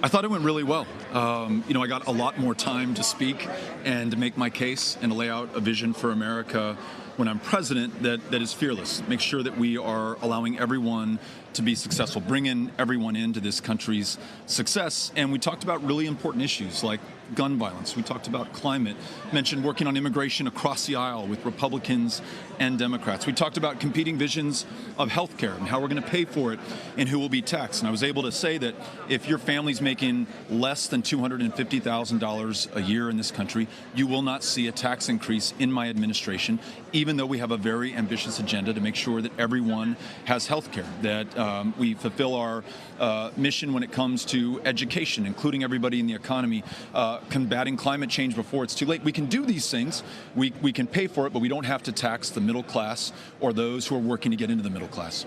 I thought it went really well. I got a lot more time to speak and to make my case and to lay out a vision for America when I'm president that is fearless. Make sure that we are allowing everyone to be successful, bringing everyone into this country's success. And we talked about really important issues like gun violence. We talked about climate, mentioned working on immigration across the aisle with Republicans and Democrats. We talked about competing visions of healthcare and how we're going to pay for it and who will be taxed. And I was able to say that if your family's making less than $250,000 a year in this country, you will not see a tax increase in my administration, even though we have a very ambitious agenda to make sure that everyone has healthcare, that we fulfill our mission when it comes to education, including everybody in the economy, combating climate change before it's too late. We can do these things. We can pay for it, but we don't have to tax the middle class or those who are working to get into the middle class.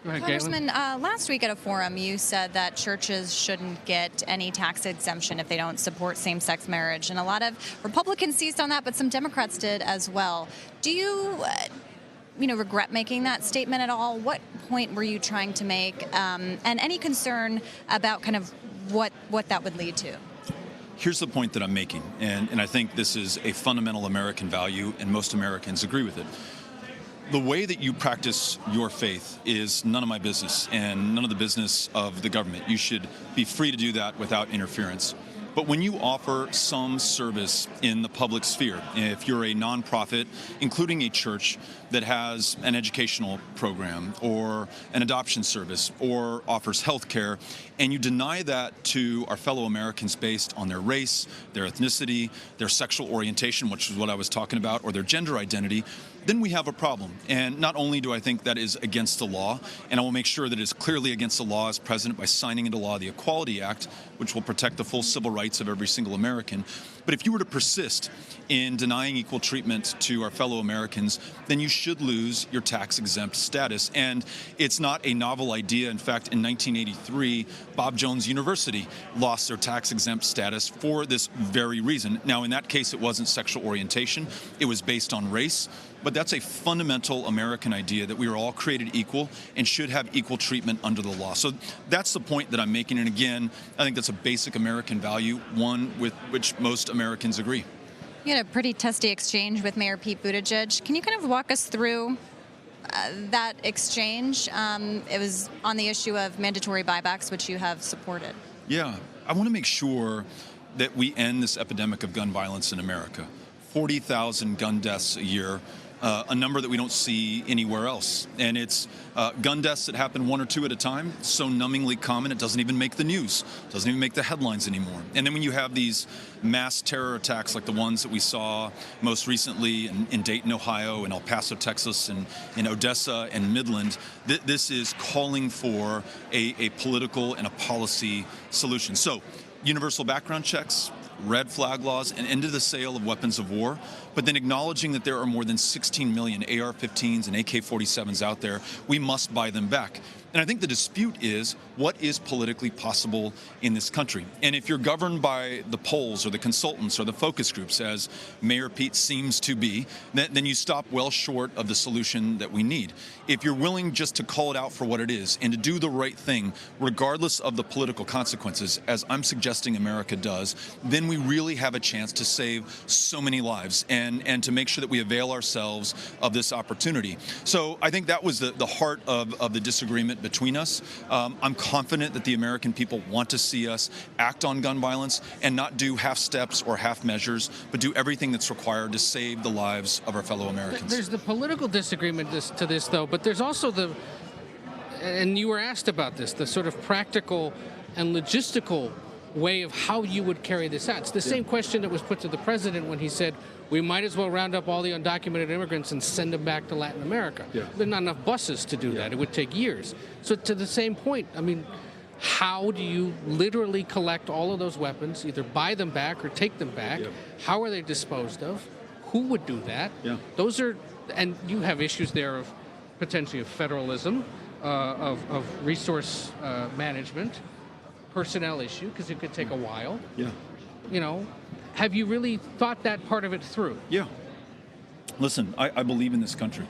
Congressman, last week at a forum, you said that churches shouldn't get any tax exemption if they don't support same-sex marriage. And a lot of Republicans seized on that, but some Democrats did as well. Do you regret making that statement at all? What point were you trying to make? And any concern about kind of what that would lead to? Here's the point that I'm making, and I think this is a fundamental American value, and most Americans agree with it. The way that you practice your faith is none of my business and none of the business of the government. You should be free to do that without interference. But when you offer some service in the public sphere, if you're a nonprofit, including a church that has an educational program or an adoption service or offers health care, and you deny that to our fellow Americans based on their race, their ethnicity, their sexual orientation, which is what I was talking about, or their gender identity, then we have a problem. And not only do I think that is against the law, and I will make sure that it is clearly against the law as president by signing into law the Equality Act, which will protect the full civil rights of every single American. But if you were to persist in denying equal treatment to our fellow Americans, then you should lose your tax-exempt status. And it's not a novel idea. In fact, in 1983, Bob Jones University lost their tax-exempt status for this very reason. Now, in that case, it wasn't sexual orientation. It was based on race. But that's a fundamental American idea that we are all created equal and should have equal treatment under the law. So that's the point that I'm making. And again, I think that's a basic American value, one with which most Americans agree. You had a pretty testy exchange with Mayor Pete Buttigieg. Can you kind of walk us through that exchange? It was on the issue of mandatory buybacks, which you have supported. Yeah, I want to make sure that we end this epidemic of gun violence in America. 40,000 gun deaths a year. A number that we don't see anywhere else. And it's gun deaths that happen one or two at a time, so numbingly common it doesn't even make the news, doesn't even make the headlines anymore. And then when you have these mass terror attacks like the ones that we saw most recently in Dayton, Ohio, in El Paso, Texas, and in Odessa and Midland, this is calling for a political and a policy solution. So universal background checks, red flag laws, and end to the sale of weapons of war, but then acknowledging that there are more than 16 million AR-15s and AK-47s out there, we must buy them back. And I think the dispute is what is politically possible in this country. And if you're governed by the polls or the consultants or the focus groups, as Mayor Pete seems to be, then you stop well short of the solution that we need. If you're willing just to call it out for what it is and to do the right thing, regardless of the political consequences, as I'm suggesting America does, then we really have a chance to save so many lives and to make sure that we avail ourselves of this opportunity. So I think that was the heart of the disagreement between us. I'm confident that the American people want to see us act on gun violence and not do half steps or half measures, but do everything that's required to save the lives of our fellow Americans. There's the political disagreement to this, though, but there's also and you were asked about this, the sort of practical and logistical way of how you would carry this out. It's the same question that was put to the president when he said, we might as well round up all the undocumented immigrants and send them back to Latin America. Yeah. There are not enough buses to do that. It would take years. So to the same point, I mean, how do you literally collect all of those weapons, either buy them back or take them back? Yeah. How are they disposed of? Who would do that? Yeah. Those are, and you have issues there of potentially of federalism, of resource management, personnel issue, because it could take a while. Yeah. You know, have you really thought that part of it through? Yeah. Listen, I believe in this country,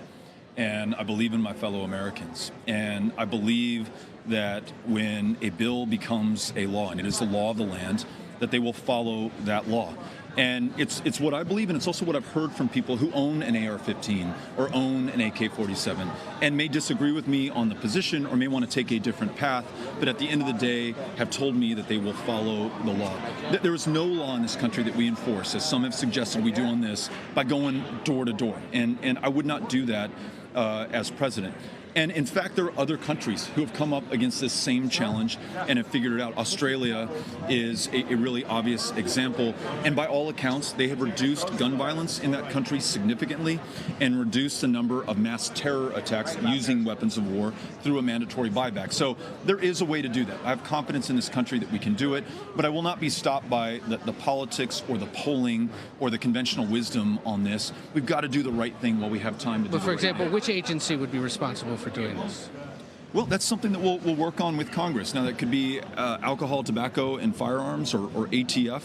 and I believe in my fellow Americans, and I believe that when a bill becomes a law, and it is the law of the land, that they will follow that law. And it's what I believe, and it's also what I've heard from people who own an AR-15 or own an AK-47 and may disagree with me on the position or may want to take a different path, but at the end of the day have told me that they will follow the law. There is no law in this country that we enforce, as some have suggested we do on this, by going door to door. And I would not do that as president. And in fact, there are other countries who have come up against this same challenge and have figured it out. Australia is a really obvious example. And by all accounts, they have reduced gun violence in that country significantly and reduced the number of mass terror attacks using weapons of war through a mandatory buyback. So there is a way to do that. I have confidence in this country that we can do it, but I will not be stopped by the politics or the polling or the conventional wisdom on this. We've got to do the right thing while we have time to do it. But for example, which agency would be responsible for doing this? Well, that's something that we'll work on with Congress. Now, that could be alcohol, tobacco, and firearms, or ATF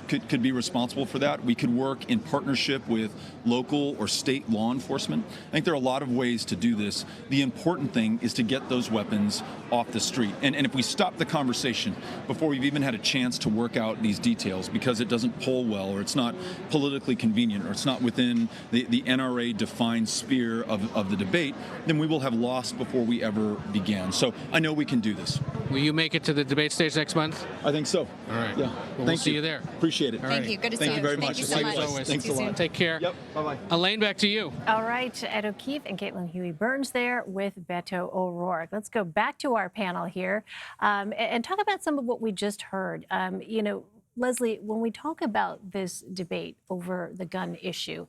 could be responsible for that. We could work in partnership with local or state law enforcement. I think there are a lot of ways to do this. The important thing is to get those weapons off the street. And if we stop the conversation before we've even had a chance to work out these details because it doesn't poll well, or it's not politically convenient, or it's not within the NRA-defined sphere of the debate, then we will have lost before we ever began. So I know we can do this. Will you make it to the debate stage next month? I think so. All right. Yeah. Well, we'll see you there. Appreciate it. Thank you. Good to see you. Thank you very much. Thank you so much. Always. Thanks a lot. Take care. Yep. Bye-bye. Elaine, back to you. All right, Ed O'Keefe and Caitlin Huey-Burns there with Beto O'Rourke. Let's go back to our panel here and talk about some of what we just heard. You know, Leslie, when we talk about this debate over the gun issue,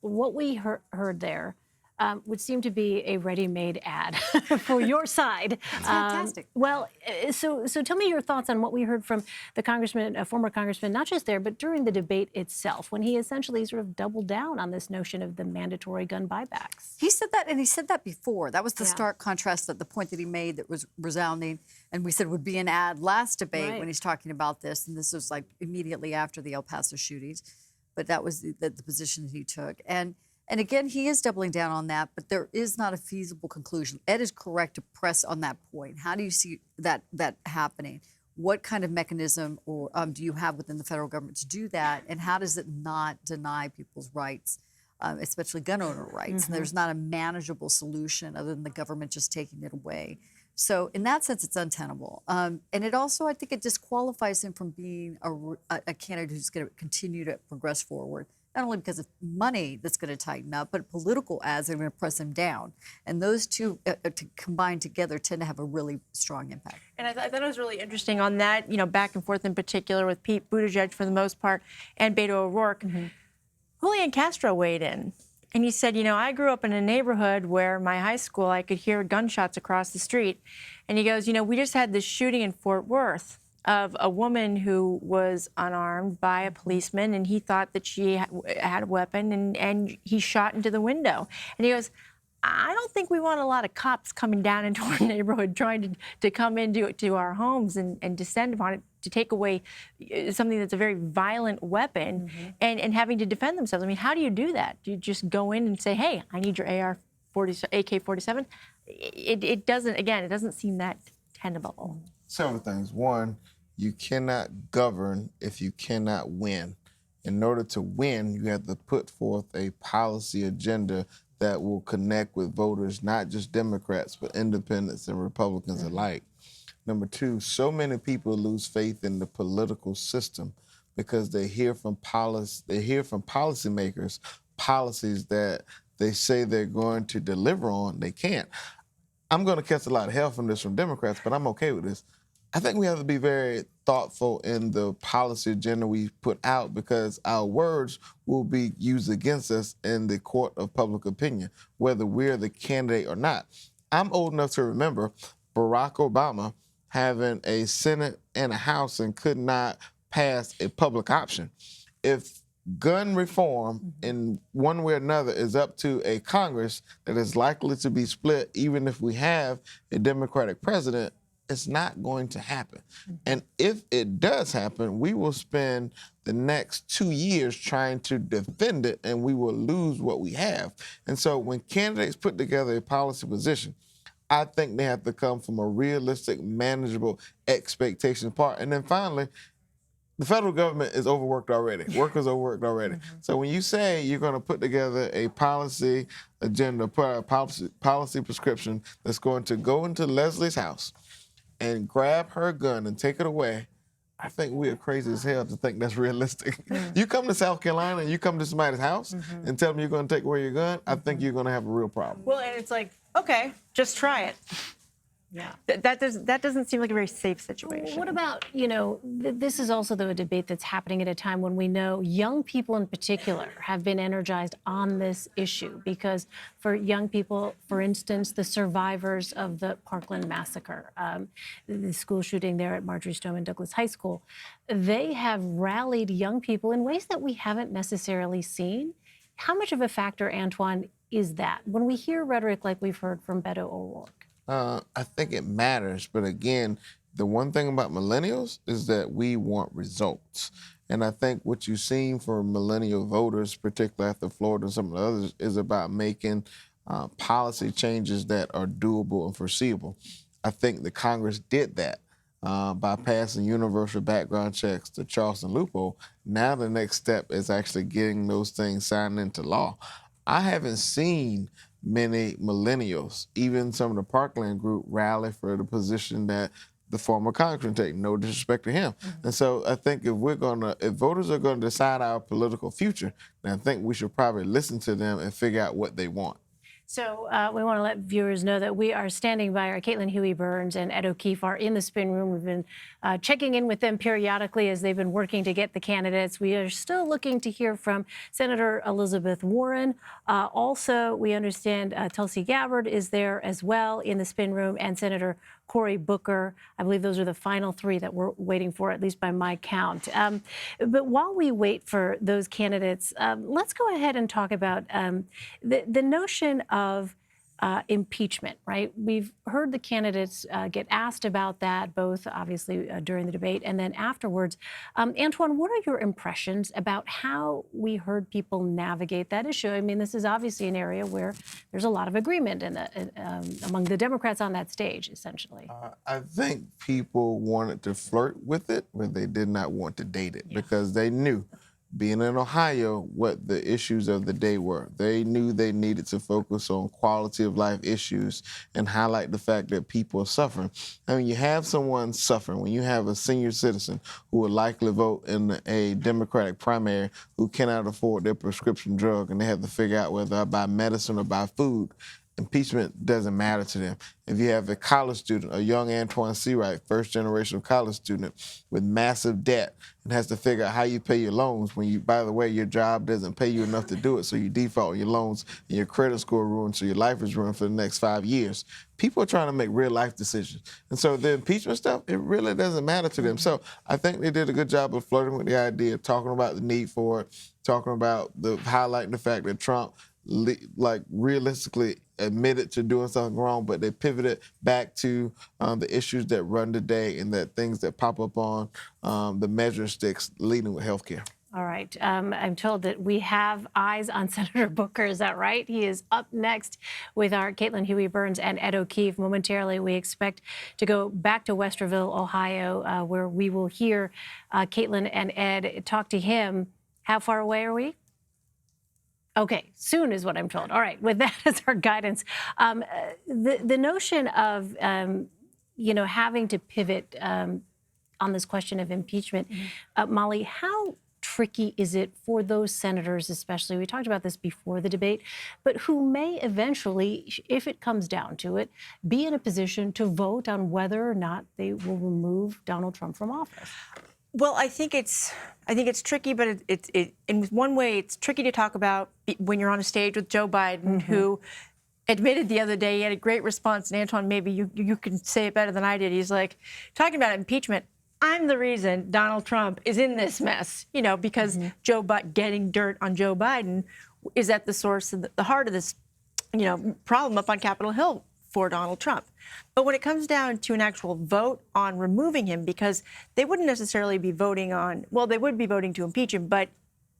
what we heard there would seem to be a ready-made ad for your side. It's fantastic. Well, so tell me your thoughts on what we heard from the congressman, former congressman, not just there, but during the debate itself, when he essentially sort of doubled down on this notion of the mandatory gun buybacks. He said that, and he said that before. That was the stark contrast, that the point that he made that was resounding, and we said would be an ad last debate when he's talking about this, and this was like immediately after the El Paso shootings, but that was the position that he took. And again, he is doubling down on that, but there is not a feasible conclusion. Ed is correct to press on that point. How do you see that happening? What kind of mechanism or do you have within the federal government to do that? And how does it not deny people's rights, especially gun owner rights? And there's not a manageable solution other than the government just taking it away. So in that sense, it's untenable. And it also, I think it disqualifies him from being a candidate who's going to continue to progress forward. Not only because of money that's going to tighten up, but political ads that are going to press him down. And those two combined together tend to have a really strong impact. And I thought it was really interesting on that, you know, back and forth in particular with Pete Buttigieg for the most part and Beto O'Rourke. Julián Castro weighed in. And he said, you know, I grew up in a neighborhood where my high school, I could hear gunshots across the street. And he goes, you know, we just had this shooting in Fort Worth of a woman who was unarmed by a policeman, and he thought that she had a weapon, and he shot into the window. And he goes, I don't think we want a lot of cops coming down into our neighborhood trying to come into our homes and descend upon it to take away something that's a very violent weapon and having to defend themselves. I mean, how do you do that? Do you just go in and say, hey, I need your AK-47? It doesn't seem that tenable. Several things. One, you cannot govern if you cannot win. In order to win, you have to put forth a policy agenda that will connect with voters, not just Democrats, but independents and Republicans alike. Number two, so many people lose faith in the political system because they hear from policymakers policies that they say they're going to deliver on. They can't. I'm going to catch a lot of hell from this from Democrats, but I'm okay with this. I think we have to be very thoughtful in the policy agenda we put out because our words will be used against us in the court of public opinion, whether we're the candidate or not. I'm old enough to remember Barack Obama having a Senate and a House and could not pass a public option. If gun reform in one way or another is up to a Congress that is likely to be split, even if we have a Democratic president, it's not going to happen. And if it does happen, we will spend the next 2 years trying to defend it, and we will lose what we have. And so when candidates put together a policy position, I think they have to come from a realistic, manageable expectation part. And then finally, the federal government is overworked already. Workers overworked already. So when you say you're going to put together a policy agenda, policy prescription that's going to go into Leslie's house and grab her gun and take it away, I think we are crazy as hell to think that's realistic. You come to South Carolina and you come to somebody's house and tell them you're going to take away your gun, I think you're going to have a real problem. Well, and it's like, okay, just try it. Yeah. That doesn't seem like a very safe situation. What about, this is also a debate that's happening at a time when we know young people in particular have been energized on this issue because for young people, for instance, the survivors of the Parkland massacre, the school shooting there at Marjory Stoneman Douglas High School, they have rallied young people in ways that we haven't necessarily seen. How much of a factor, Antjuan, is that when we hear rhetoric like we've heard from Beto O'Rourke? I think it matters, but again, the one thing about millennials is that we want results. And I think what you've seen for millennial voters, particularly after Florida and some of the others, is about making policy changes that are doable and foreseeable. I think the Congress did that by passing universal background checks to Charleston loophole. Now the next step is actually getting those things signed into law. I haven't seen many millennials, even some of the Parkland group, rally for the position that the former congressman take. No disrespect to him. And so I think if voters are going to decide our political future, then I think we should probably listen to them and figure out what they want. So we want to let viewers know that we are standing by. Our Caitlin Huey-Burns and Ed O'Keefe are in the spin room. We've been checking in with them periodically as they've been working to get the candidates. We are still looking to hear from Senator Elizabeth Warren. Also, we understand Tulsi Gabbard is there as well in the spin room, and Senator Cory Booker. I believe those are the final three that we're waiting for, at least by my count. But while we wait for those candidates, let's go ahead and talk about the notion of impeachment, right? We've heard the candidates get asked about that, both obviously during the debate and then afterwards. Antjuan, what are your impressions about how we heard people navigate that issue? I mean, this is obviously an area where there's a lot of agreement among the Democrats on that stage, essentially. I think people wanted to flirt with it, but they did not want to date it because they knew, being in Ohio, what the issues of the day were. They knew they needed to focus on quality of life issues and highlight the fact that people are suffering. I mean, you have someone suffering, when you have a senior citizen who will likely vote in a Democratic primary who cannot afford their prescription drug and they have to figure out whether I buy medicine or buy food, impeachment doesn't matter to them. If you have a college student, a young Antjuan Seawright, first-generation college student with massive debt and has to figure out how you pay your loans when you, by the way, your job doesn't pay you enough to do it, so you default on your loans and your credit score ruined, so your life is ruined for the next 5 years. People are trying to make real life decisions. And so the impeachment stuff, it really doesn't matter to them. So I think they did a good job of flirting with the idea, talking about the need for it, talking about highlighting the fact that Trump realistically admitted to doing something wrong, but they pivoted back to the issues that run today and that things that pop up on the measuring sticks leading with health care. All right. I'm told that we have eyes on Senator Booker. Is that right? He is up next with our Caitlin Huey-Burns and Ed O'Keefe. Momentarily, we expect to go back to Westerville, Ohio, where we will hear Caitlin and Ed talk to him. How far away are we? Okay, soon is what I'm told. All right, with that as our guidance, the notion of having to pivot on this question of impeachment, Molly, how tricky is it for those senators, especially, we talked about this before the debate, but who may eventually, if it comes down to it, be in a position to vote on whether or not they will remove Donald Trump from office? Well, I think it's tricky, but in one way, it's tricky to talk about when you're on a stage with Joe Biden, who admitted the other day he had a great response. And Antjuan, maybe you can say it better than I did. He's like, talking about impeachment, I'm the reason Donald Trump is in this mess, because Joe Biden getting dirt on Joe Biden is at the source of the heart of this, problem up on Capitol Hill for Donald Trump. But when it comes down to an actual vote on removing him, because they wouldn't necessarily be voting on, well, they would be voting to impeach him, but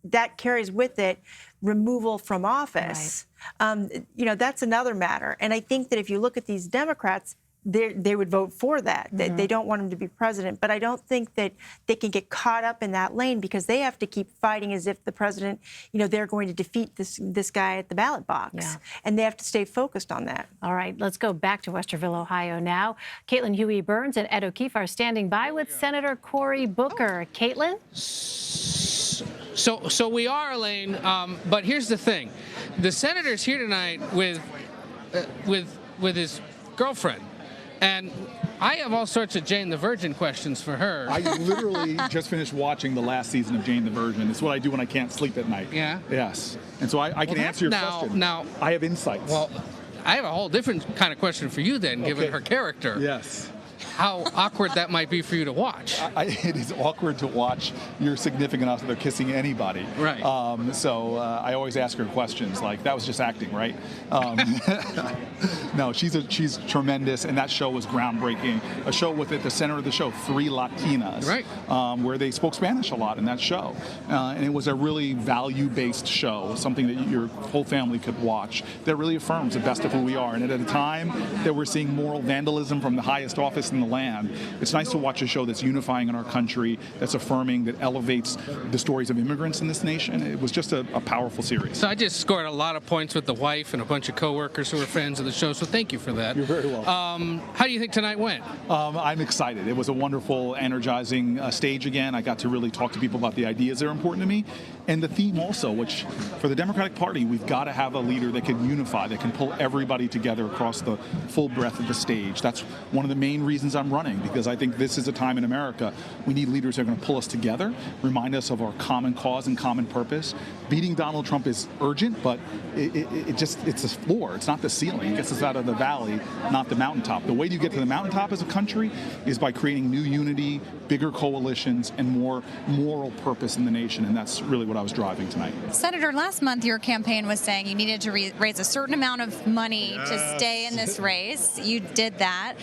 that carries with it removal from office. Right. That's another matter. And I think that if you look at these Democrats, they would vote for that. They don't want him to be president. But I don't think that they can get caught up in that lane because they have to keep fighting as if the president, they're going to defeat this guy at the ballot box. Yeah. And they have to stay focused on that. All right, let's go back to Westerville, Ohio now. Caitlin Huey-Burns and Ed O'Keefe are standing by with Senator Cory Booker. Caitlin? So we are, Elaine, but here's the thing. The senator's here tonight with his girlfriend. And I have all sorts of Jane the Virgin questions for her. I literally just finished watching the last season of Jane the Virgin. It's what I do when I can't sleep at night. Yeah? Yes. And so I can answer your question. Now, I have insights. Well, I have a whole different kind of question for you then, given her character. Yes. How awkward that might be for you to watch. It is awkward to watch your significant other kissing anybody. Right. So I always ask her questions like, that was just acting, right? No, she's tremendous, and that show was groundbreaking. A show with, at the center of the show, 3 Latinas. Right. Where they spoke Spanish a lot in that show. And it was a really value-based show, something that your whole family could watch, that really affirms the best of who we are. And at a time that we're seeing moral vandalism from the highest office in the land, it's nice to watch a show that's unifying in our country, that's affirming, that elevates the stories of immigrants in this nation. It was just a powerful series. So I just scored a lot of points with the wife and a bunch of coworkers who are fans of the show, so thank you for that. You're very welcome. How do you think tonight went? I'm excited. It was a wonderful, energizing stage again. I got to really talk to people about the ideas that are important to me, and the theme also, which for the Democratic Party, we've got to have a leader that can unify, that can pull everybody together across the full breadth of the stage. That's one of the main reasons I'm running, because I think this is a time in America we need leaders that are going to pull us together, remind us of our common cause and common purpose. Beating Donald Trump is urgent, but it's a floor. It's not the ceiling. It gets us out of the valley, not the mountaintop. The way you get to the mountaintop as a country is by creating new unity, bigger coalitions, and more moral purpose in the nation, and that's really what I was driving tonight. Senator, last month your campaign was saying you needed to raise a certain amount of money to stay in this race. You did that.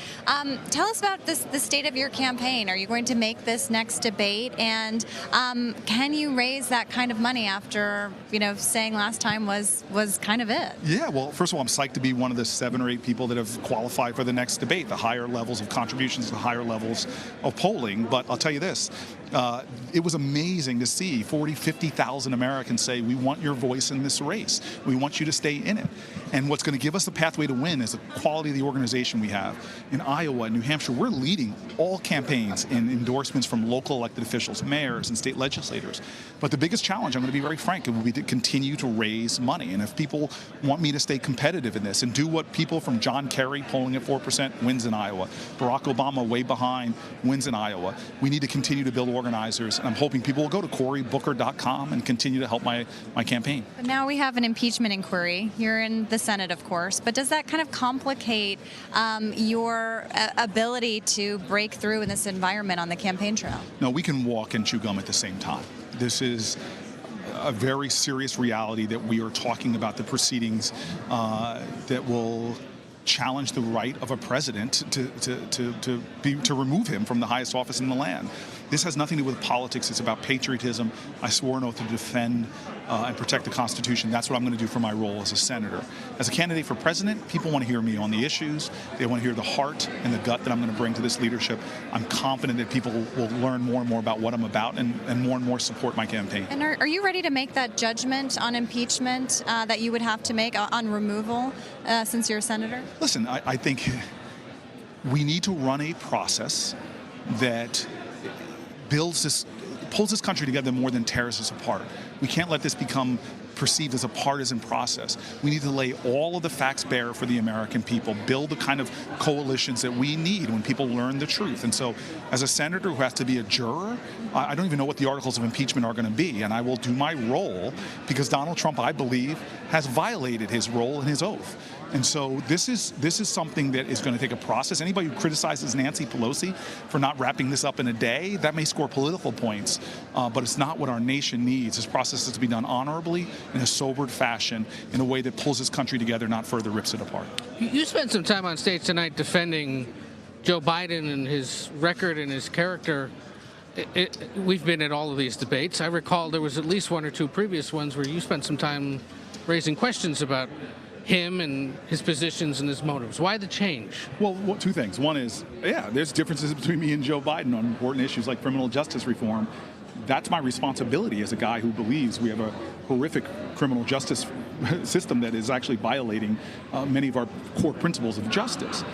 Tell us about the state of your campaign. Are you going to make this next debate? And can you raise that kind of money after, saying last time was kind of it? Yeah, well, first of all, I'm psyched to be one of the 7 or 8 people that have qualified for the next debate, the higher levels of contributions, the higher levels of polling. But I'll tell you this, it was amazing to see 50,000 Americans say, we want your voice in this race. We want you to stay in it. And what's going to give us the pathway to win is the quality of the organization we have. In Iowa and New Hampshire, we're leading all campaigns in endorsements from local elected officials, mayors, and state legislators. But the biggest challenge, I'm going to be very frank, it will be to continue to raise money. And if people want me to stay competitive in this and do what people from John Kerry polling at 4% wins in Iowa, Barack Obama way behind wins in Iowa, we need to continue to build organizers. And I'm hoping people will go to CoryBooker.com and continue to help my campaign. But now we have an impeachment inquiry. You're in the Senate, of course, but does that kind of complicate your ability to break through in this environment on the campaign trail? No, we can walk and chew gum at the same time. This is a very serious reality that we are talking about the proceedings that will challenge the right of a president to remove him from the highest office in the land. This has nothing to do with politics. It's about patriotism. I swore an oath to defend and protect the Constitution. That's what I'm going to do for my role as a senator. As a candidate for president, people want to hear me on the issues. They want to hear the heart and the gut that I'm going to bring to this leadership. I'm confident that people will learn more and more about what I'm about and more support my campaign. And are you ready to make that judgment on impeachment that you would have to make on removal since you're a senator? Listen, I think we need to run a process that pulls this country together more than tears us apart. We can't let this become perceived as a partisan process. We need to lay all of the facts bare for the American people, build the kind of coalitions that we need when people learn the truth. And so as a senator who has to be a juror, I don't even know what the articles of impeachment are going to be, and I will do my role because Donald Trump, I believe, has violated his role and his oath. And so this is something that is going to take a process. Anybody who criticizes Nancy Pelosi for not wrapping this up in a day, that may score political points, but it's not what our nation needs. This process is to be done honorably, in a sobered fashion, in a way that pulls this country together, not further rips it apart. You spent some time on stage tonight defending Joe Biden and his record and his character. We've been at all of these debates. I recall there was at least 1 or 2 previous ones where you spent some time raising questions about him and his positions and his motives? Why the change? Well, two things. One is, there's differences between me and Joe Biden on important issues like criminal justice reform. That's my responsibility as a guy who believes we have a horrific criminal justice system that is actually violating many of our core principles of justice.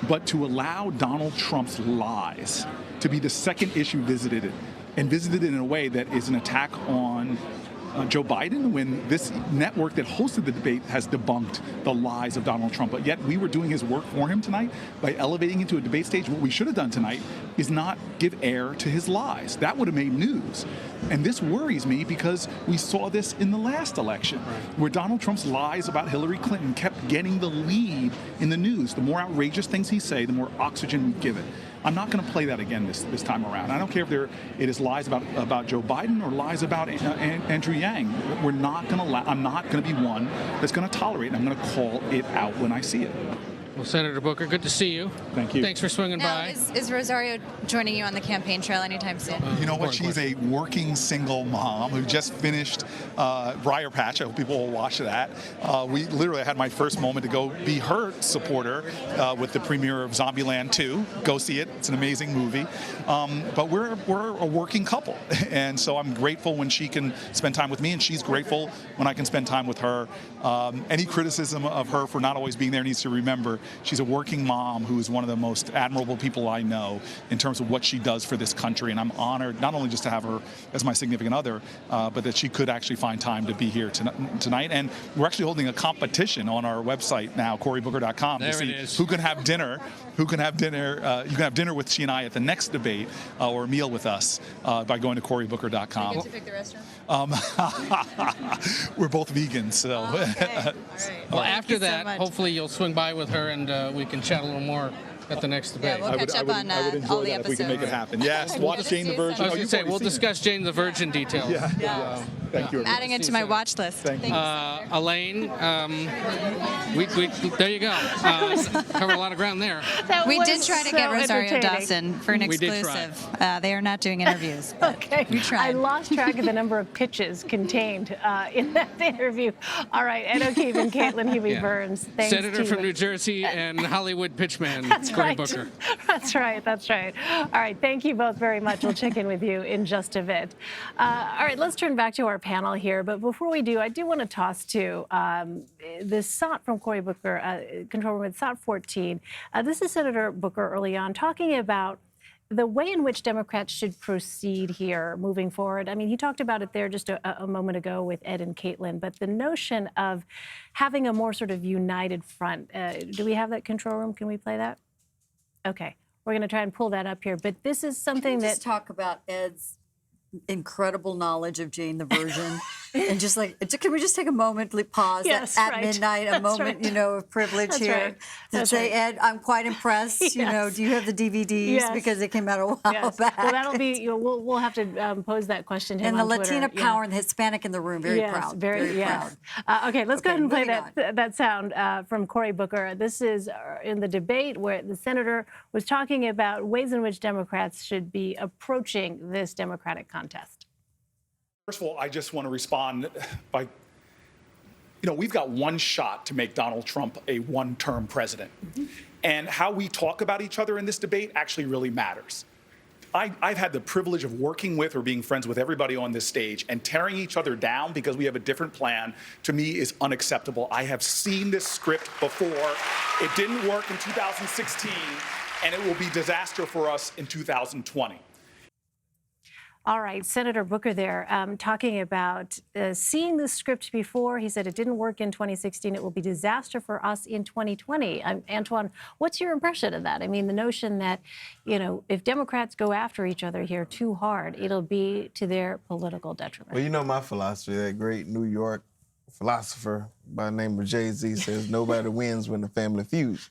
But to allow Donald Trump's lies to be the second issue visited in a way that is an attack on Joe Biden, when this network that hosted the debate has debunked the lies of Donald Trump. But yet we were doing his work for him tonight by elevating him to a debate stage. What we should have done tonight is not give air to his lies. That would have made news. And this worries me because we saw this in the last election, where Donald Trump's lies about Hillary Clinton kept getting the lead in the news. The more outrageous things he say, the more oxygen we give it. I'm not going to play that again this time around. I don't care if it is lies about Joe Biden or lies about Andrew Yang. We're not going to. I'm not going to be one that's going to tolerate it. I'm going to call it out when I see it. Well, Senator Booker, good to see you. Thank you. Thanks for swinging by. Is Rosario joining you on the campaign trail anytime soon? You know what? She's a working single mom who just finished Briar Patch. I hope people will watch that. We literally had my first moment to go be her supporter with the premiere of Zombieland 2. Go see it. It's an amazing movie. But we're a working couple. And so I'm grateful when she can spend time with me, and she's grateful when I can spend time with her. Any criticism of her for not always being there needs to remember she's a working mom who is one of the most admirable people I know in terms of what she does for this country. And I'm honored not only just to have her as my significant other, but that she could actually find time to be here tonight. And we're actually holding a competition on our website now, CoryBooker.com, to see who can have dinner. You can have dinner with she and I at the next debate or a meal with us by going to CoryBooker.com. You get to pick the restaurant? We're both vegans, so. Okay. All right. Well, after you so that, much. hopefully you'll swing by with her and we can chat a little more at the next debate. Yeah, we'll catch up on all the if we can make it episodes. happen. Yes, watch Jane the Virgin. I was going to say, we'll discuss Jane the Virgin details. Yeah. Thank you. Adding it to my watch list. Thank you. Elaine, there you go. Covered a lot of ground there. We did try to get Rosario entertaining. Dawson for an We did exclusive. They are not doing interviews. Okay. We tried. I lost track of the number of pitches contained in that interview. All right, Ed O'Keefe and Caitlin Huey-Burns. Thanks Senator to from you. New Jersey and Hollywood pitchman, That's Cory right. Booker. That's right. That's right. All right. Thank you both very much. We'll check in with you in just a bit. All right. Let's turn back to our panel here. But before we do, I do want to toss to this SOT from Cory Booker, control room at SOT 14. This is Senator Booker early on talking about the way in which Democrats should proceed here moving forward. I mean, he talked about it there just a moment ago with Ed and Caitlin, but the notion of having a more sort of united front. Do we have that control room? Can we play that? Okay. We're going to try and pull that up here. But this is something Just talk about Ed's incredible knowledge of Jane the Virgin. And just like, can we just take a moment, pause Yes, at right. midnight, a That's moment, right. of privilege That's here. right. To That's say, right. Ed, I'm quite impressed. Yes. Do you have the DVDs? Yes. Because they came out a while yes. back. Well, that'll be, we'll have to pose that question to him And the on Twitter. Latina power and the Hispanic in the room, very yes, proud. Very proud. Okay, let's go ahead and play moving that sound from Cory Booker. This is in the debate where the senator was talking about ways in which Democrats should be approaching this Democratic contest. First of all, I just want to respond by, we've got one shot to make Donald Trump a one-term president. And how we talk about each other in this debate actually really matters. I've had the privilege of working with or being friends with everybody on this stage, and tearing each other down because we have a different plan, to me, is unacceptable. I have seen this script before. It didn't work in 2016, and it will be disaster for us in 2020. All right, Senator Booker there talking about seeing the script before. He said it didn't work in 2016. It will be disaster for us in 2020. Antjuan, what's your impression of that? I mean, the notion that, if Democrats go after each other here too hard, it'll be to their political detriment. Well, my philosophy, that great New York philosopher by the name of Jay-Z says nobody wins when the family feuds.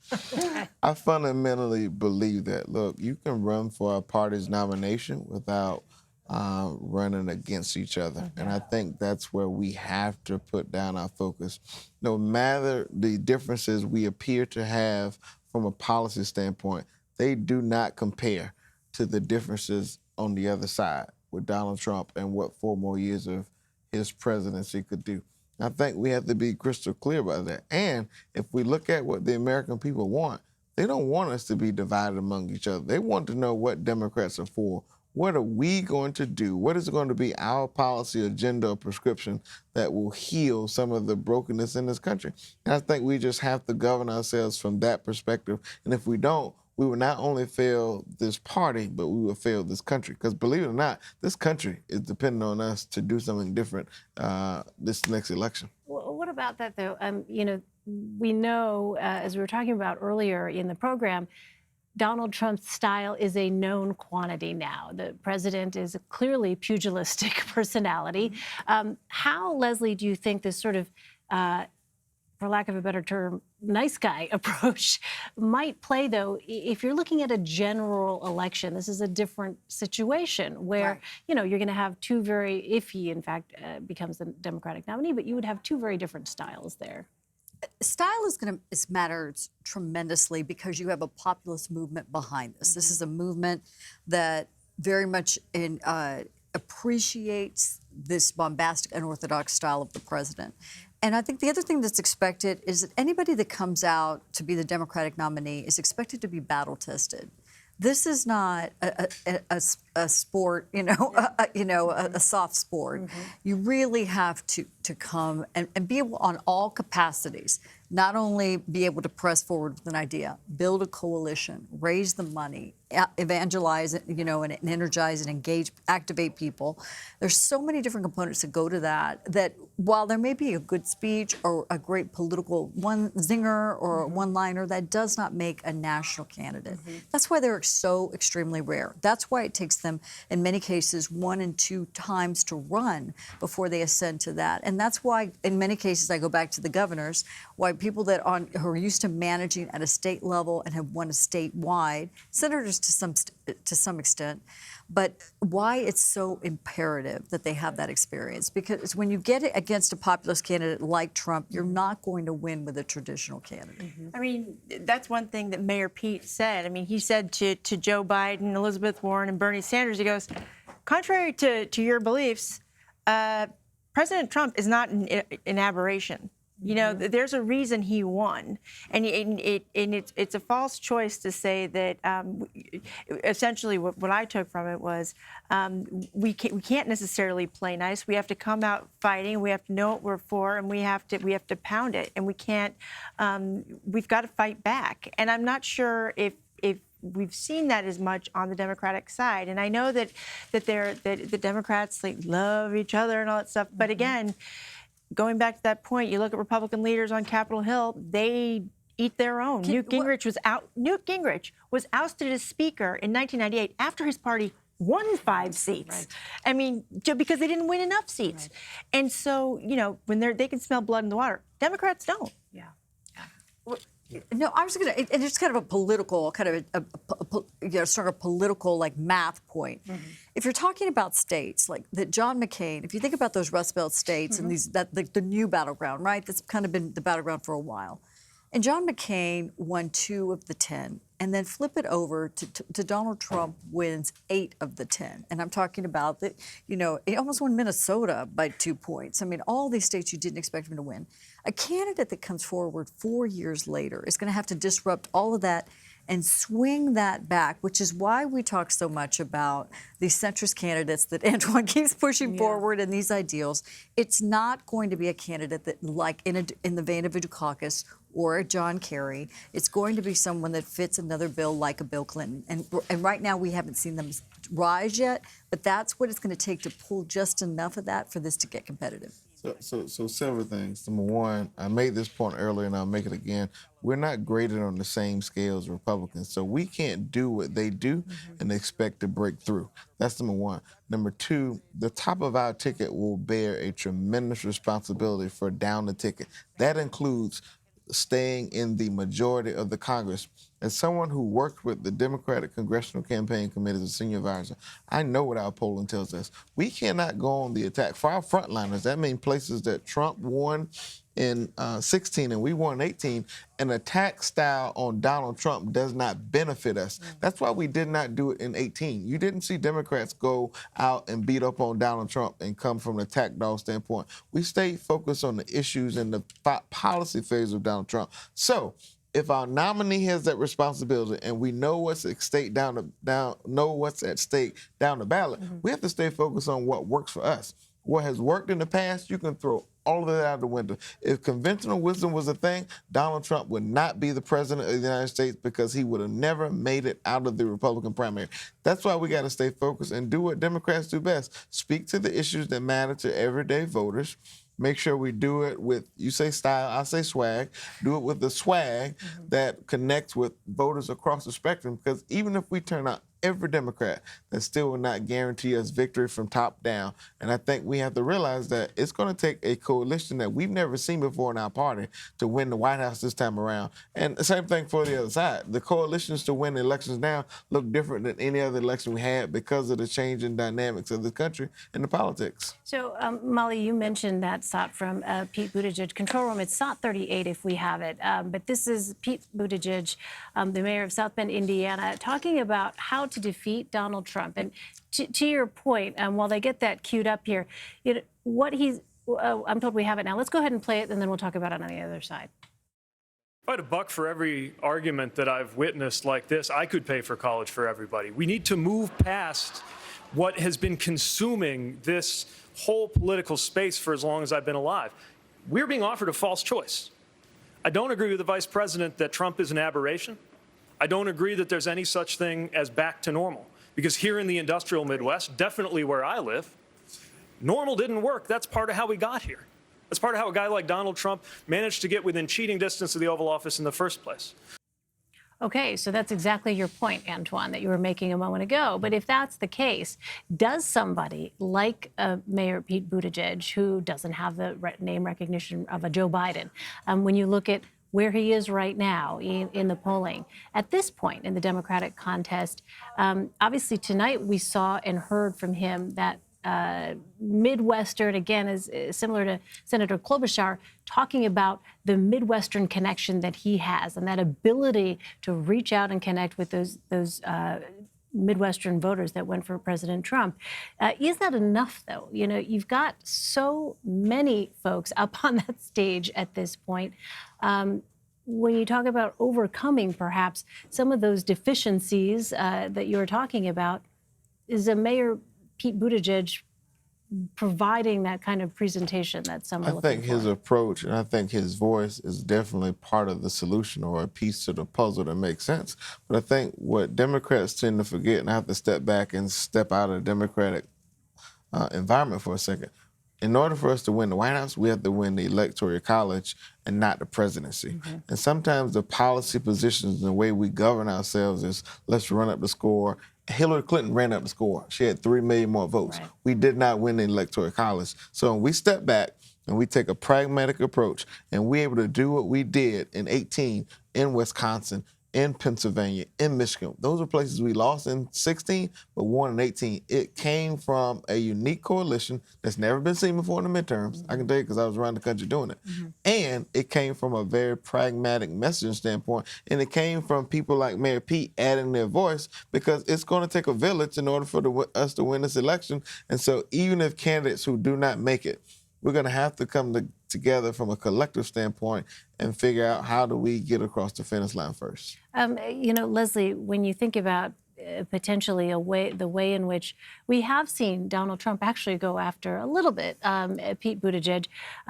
I fundamentally believe that, look, you can run for a party's nomination without running against each other. And I think that's where we have to put down our focus. No matter the differences we appear to have from a policy standpoint, they do not compare to the differences on the other side with Donald Trump and what 4 more years of his presidency could do. I think we have to be crystal clear about that. And if we look at what the American people want, they don't want us to be divided among each other. They want to know what Democrats are for. What are we going to do? What is going to be our policy agenda or prescription that will heal some of the brokenness in this country? And I think we just have to govern ourselves from that perspective. And if we don't, we will not only fail this party, but we will fail this country. Because believe it or not, this country is dependent on us to do something different this next election. Well, what about that, though? We know, as we were talking about earlier in the program, Donald Trump's style is a known quantity now. The president is a clearly pugilistic personality. How, Leslie, do you think this sort of, for lack of a better term, nice guy approach might play, though, if you're looking at a general election? This is a different situation where, you're going to have two very, if he, in fact, becomes the Democratic nominee, but you would have two very different styles there. Style is matters tremendously because you have a populist movement behind this. This is a movement that very much appreciates this bombastic, unorthodox style of the president. And I think the other thing that's expected is that anybody that comes out to be the Democratic nominee is expected to be battle tested. This is not a sport, a soft sport. You really have to come and be able on all capacities, not only be able to press forward with an idea, build a coalition, raise the money, evangelize it, and energize and engage, activate people. There's so many different components that go to that while there may be a good speech or a great political one zinger or one-liner, that does not make a national candidate. That's why they're so extremely rare. That's why it takes them, in many cases, 1 and 2 times to run before they ascend to that. And that's why, in many cases, I go back to the governors, why people who are used to managing at a state level and have won a statewide, senators to some extent, but why it's so imperative that they have that experience. Because when you get it against a populist candidate like Trump, you're not going to win with a traditional candidate. I mean, that's one thing that Mayor Pete said. I mean, he said to Joe Biden, Elizabeth Warren, and Bernie Sanders, he goes, contrary to your beliefs, President Trump is not an aberration. There's a reason he won, and it's a false choice to say that. Essentially, what I took from it was we can't necessarily play nice. We have to come out fighting. We have to know what we're for, and we have to pound it. And we can't. We've got to fight back. And I'm not sure if we've seen that as much on the Democratic side. And I know that the Democrats love each other and all that stuff. But again, going back to that point, you look at Republican leaders on Capitol Hill, they eat their own. Newt Gingrich was ousted as Speaker in 1998 after his party won 5 seats. Right. I mean, because they didn't win enough seats. Right. And so, when they can smell blood in the water, Democrats don't. Yeah. No, I was going to, and it's kind of a political, sort of political math point. If you're talking about states like that, John McCain, if you think about those Rust Belt states and the new battleground, right? That's kind of been the battleground for a while. And John McCain won 2 of the 10, and then flip it over to Donald Trump wins 8 of the 10. And I'm talking about that, he almost won Minnesota by 2 points. I mean, all these states you didn't expect him to win. A candidate that comes forward 4 years later is going to have to disrupt all of that and swing that back, which is why we talk so much about these centrist candidates that Antjuan keeps pushing forward and these ideals. It's not going to be a candidate that, like in the vein of a Dukakis or a John Kerry. It's going to be someone that fits another bill like a Bill Clinton. And right now we haven't seen them rise yet, but that's what it's going to take to pull just enough of that for this to get competitive. So several things. Number one, I made this point earlier and I'll make it again. We're not graded on the same scale as Republicans. So we can't do what they do and expect to break through. That's number one. Number two, the top of our ticket will bear a tremendous responsibility for down the ticket. That includes staying in the majority of the Congress. As someone who worked with the Democratic Congressional Campaign Committee as a senior advisor, I know what our polling tells us. We cannot go on the attack. For our frontliners, that means places that Trump won in 16 and we won 18, an attack style on Donald Trump does not benefit us. That's why we did not do it in 18. You didn't see Democrats go out and beat up on Donald Trump and come from an attack dog standpoint. We stayed focused on the issues and the policy phase of Donald Trump. So if our nominee has that responsibility and we know what's at stake down the ballot, we have to stay focused on what works for us. What has worked in the past, you can throw all of that out the window. If conventional wisdom was a thing, Donald Trump would not be the president of the United States because he would have never made it out of the Republican primary. That's why we got to stay focused and do what Democrats do best. Speak to the issues that matter to everyday voters. Make sure we do it with, you say style, I say swag. Do it with the swag that connects with voters across the spectrum, because even if we turn out every Democrat, that still will not guarantee us victory from top down. And I think we have to realize that it's going to take a coalition that we've never seen before in our party to win the White House this time around. And the same thing for the other side. The coalitions to win the elections now look different than any other election we had because of the changing dynamics of the country and the politics. So, Molly, you mentioned that SOT from Pete Buttigieg control room. It's SOT 38 if we have it. But this is Pete Buttigieg, the mayor of South Bend, Indiana, talking about how to defeat Donald Trump. And to your point, while they get that queued up here, what he's, I'm told we have it now. Let's go ahead and play it, and then we'll talk about it on the other side. If I had a buck for every argument that I've witnessed like this, I could pay for college for everybody. We need to move past what has been consuming this whole political space for as long as I've been alive. We're being offered a false choice. I don't agree with the vice president that Trump is an aberration. I don't agree that there's any such thing as back to normal, because here in the industrial Midwest, definitely where I live, normal didn't work. That's part of how we got here. That's part of how a guy like Donald Trump managed to get within cheating distance of the Oval Office in the first place. Okay, so that's exactly your point, Antjuan, that you were making a moment ago. But if that's the case, does somebody like Mayor Pete Buttigieg, who doesn't have the name recognition of a Joe Biden, when you look at where he is right now in the polling, at this point in the Democratic contest, obviously tonight we saw and heard from him that Midwestern, again, is similar to Senator Klobuchar, talking about the Midwestern connection that he has and that ability to reach out and connect with those Midwestern voters that went for President Trump. Is that enough, though? You know, you've got so many folks up on that stage at this point. When you talk about overcoming, perhaps, some of those deficiencies that you were talking about, is a Mayor Pete Buttigieg providing that kind of presentation that some are looking for? I think his approach and I think his voice is definitely part of the solution or a piece to the puzzle that makes sense. But I think what Democrats tend to forget, and I have to step back and step out of the Democratic environment for a second. In order for us to win the White House, we have to win the Electoral College and not the presidency. And sometimes the policy positions and the way we govern ourselves is let's run up the score. Hillary Clinton ran up the score. She had 3 million more votes. Right. We did not win the Electoral College. So when we step back and we take a pragmatic approach and we're able to do what we did in 18 in Wisconsin, in Pennsylvania, in Michigan. Those are places we lost in 16, but won in 18. It came from a unique coalition that's never been seen before in the midterms. I can tell you because I was around the country doing it. And it came from a very pragmatic messaging standpoint. And it came from people like Mayor Pete adding their voice, because it's going to take a village in order for us to win this election. And so even if candidates who do not make it, we're going to have to come together from a collective standpoint and figure out how do we get across the finish line first. You know, Leslie, when you think about potentially the way in which we have seen Donald Trump actually go after a little bit Pete Buttigieg,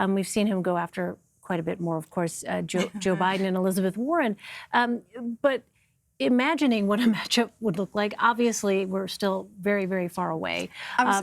we've seen him go after quite a bit more, of course, Joe Biden and Elizabeth Warren. But imagining what a matchup would look like, obviously we're still very, very far away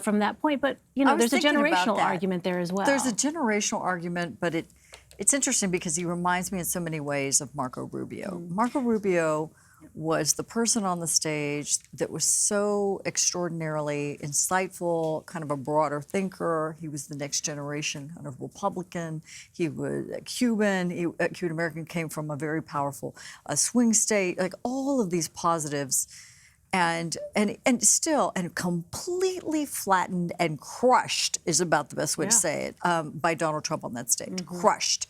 from that point. But, you know, there's a generational argument there as well. There's a generational argument, but it's interesting because he reminds me in so many ways of Marco Rubio. Marco Rubio was the person on the stage that was so extraordinarily insightful, kind of a broader thinker. He was the next generation kind of Republican. He was Cuban. Cuban-American, came from a very powerful swing state. Like all of these positives. and still completely flattened and crushed is about the best way to say it by Donald Trump on that stage. Crushed.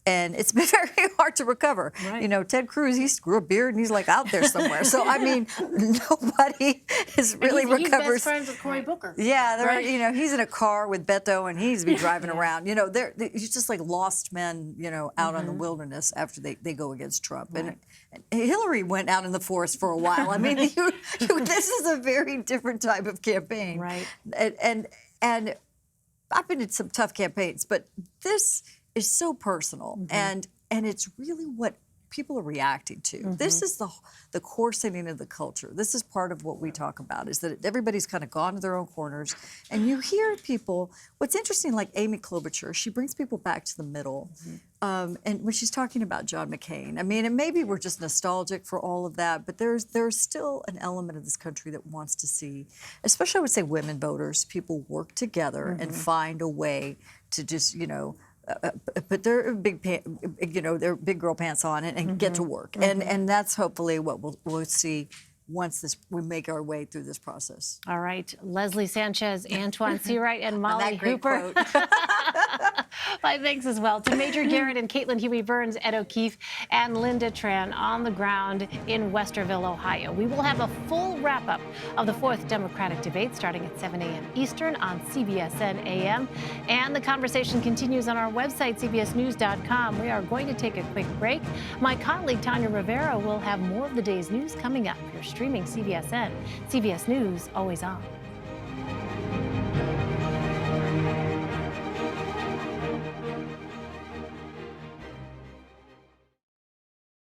And it's been very hard to recover. Right. You know, Ted Cruz, he grew a beard and he's like out there somewhere. So, I mean, nobody has really recovered. He's best friends with Cory Booker. Yeah, right? You know, he's in a car with Beto and he's be driving around. You know, he's just like lost men, you know, out on the wilderness after they go against Trump. Right. And Hillary went out in the forest for a while. I mean, this is a very different type of campaign. Right. And I've been in some tough campaigns, but this is so personal, and it's really what people are reacting to. This is the coarsening of the culture. This is part of what we talk about, is that everybody's kind of gone to their own corners, and you hear people. What's interesting, like Amy Klobuchar, she brings people back to the middle, and when she's talking about John McCain, I mean, and maybe we're just nostalgic for all of that, but there's still an element of this country that wants to see, especially I would say women voters, people work together and find a way to just, you know, put their big big girl pants on and get to work, and that's hopefully what we'll see once we make our way through this process. All right, Leslie Sanchez, Antjuan Seawright, and Molly Hooper. My thanks as well to Major Garrett and Caitlin Huey-Burns at O'Keefe and Lynda Tran on the ground in Westerville, Ohio. We will have a full wrap-up of the 4th Democratic debate starting at 7 a.m. Eastern on CBSN AM. And the conversation continues on our website, cbsnews.com. We are going to take a quick break. My colleague, Tanya Rivera, will have more of the day's news coming up. You're streaming CBSN. CBS News, always on.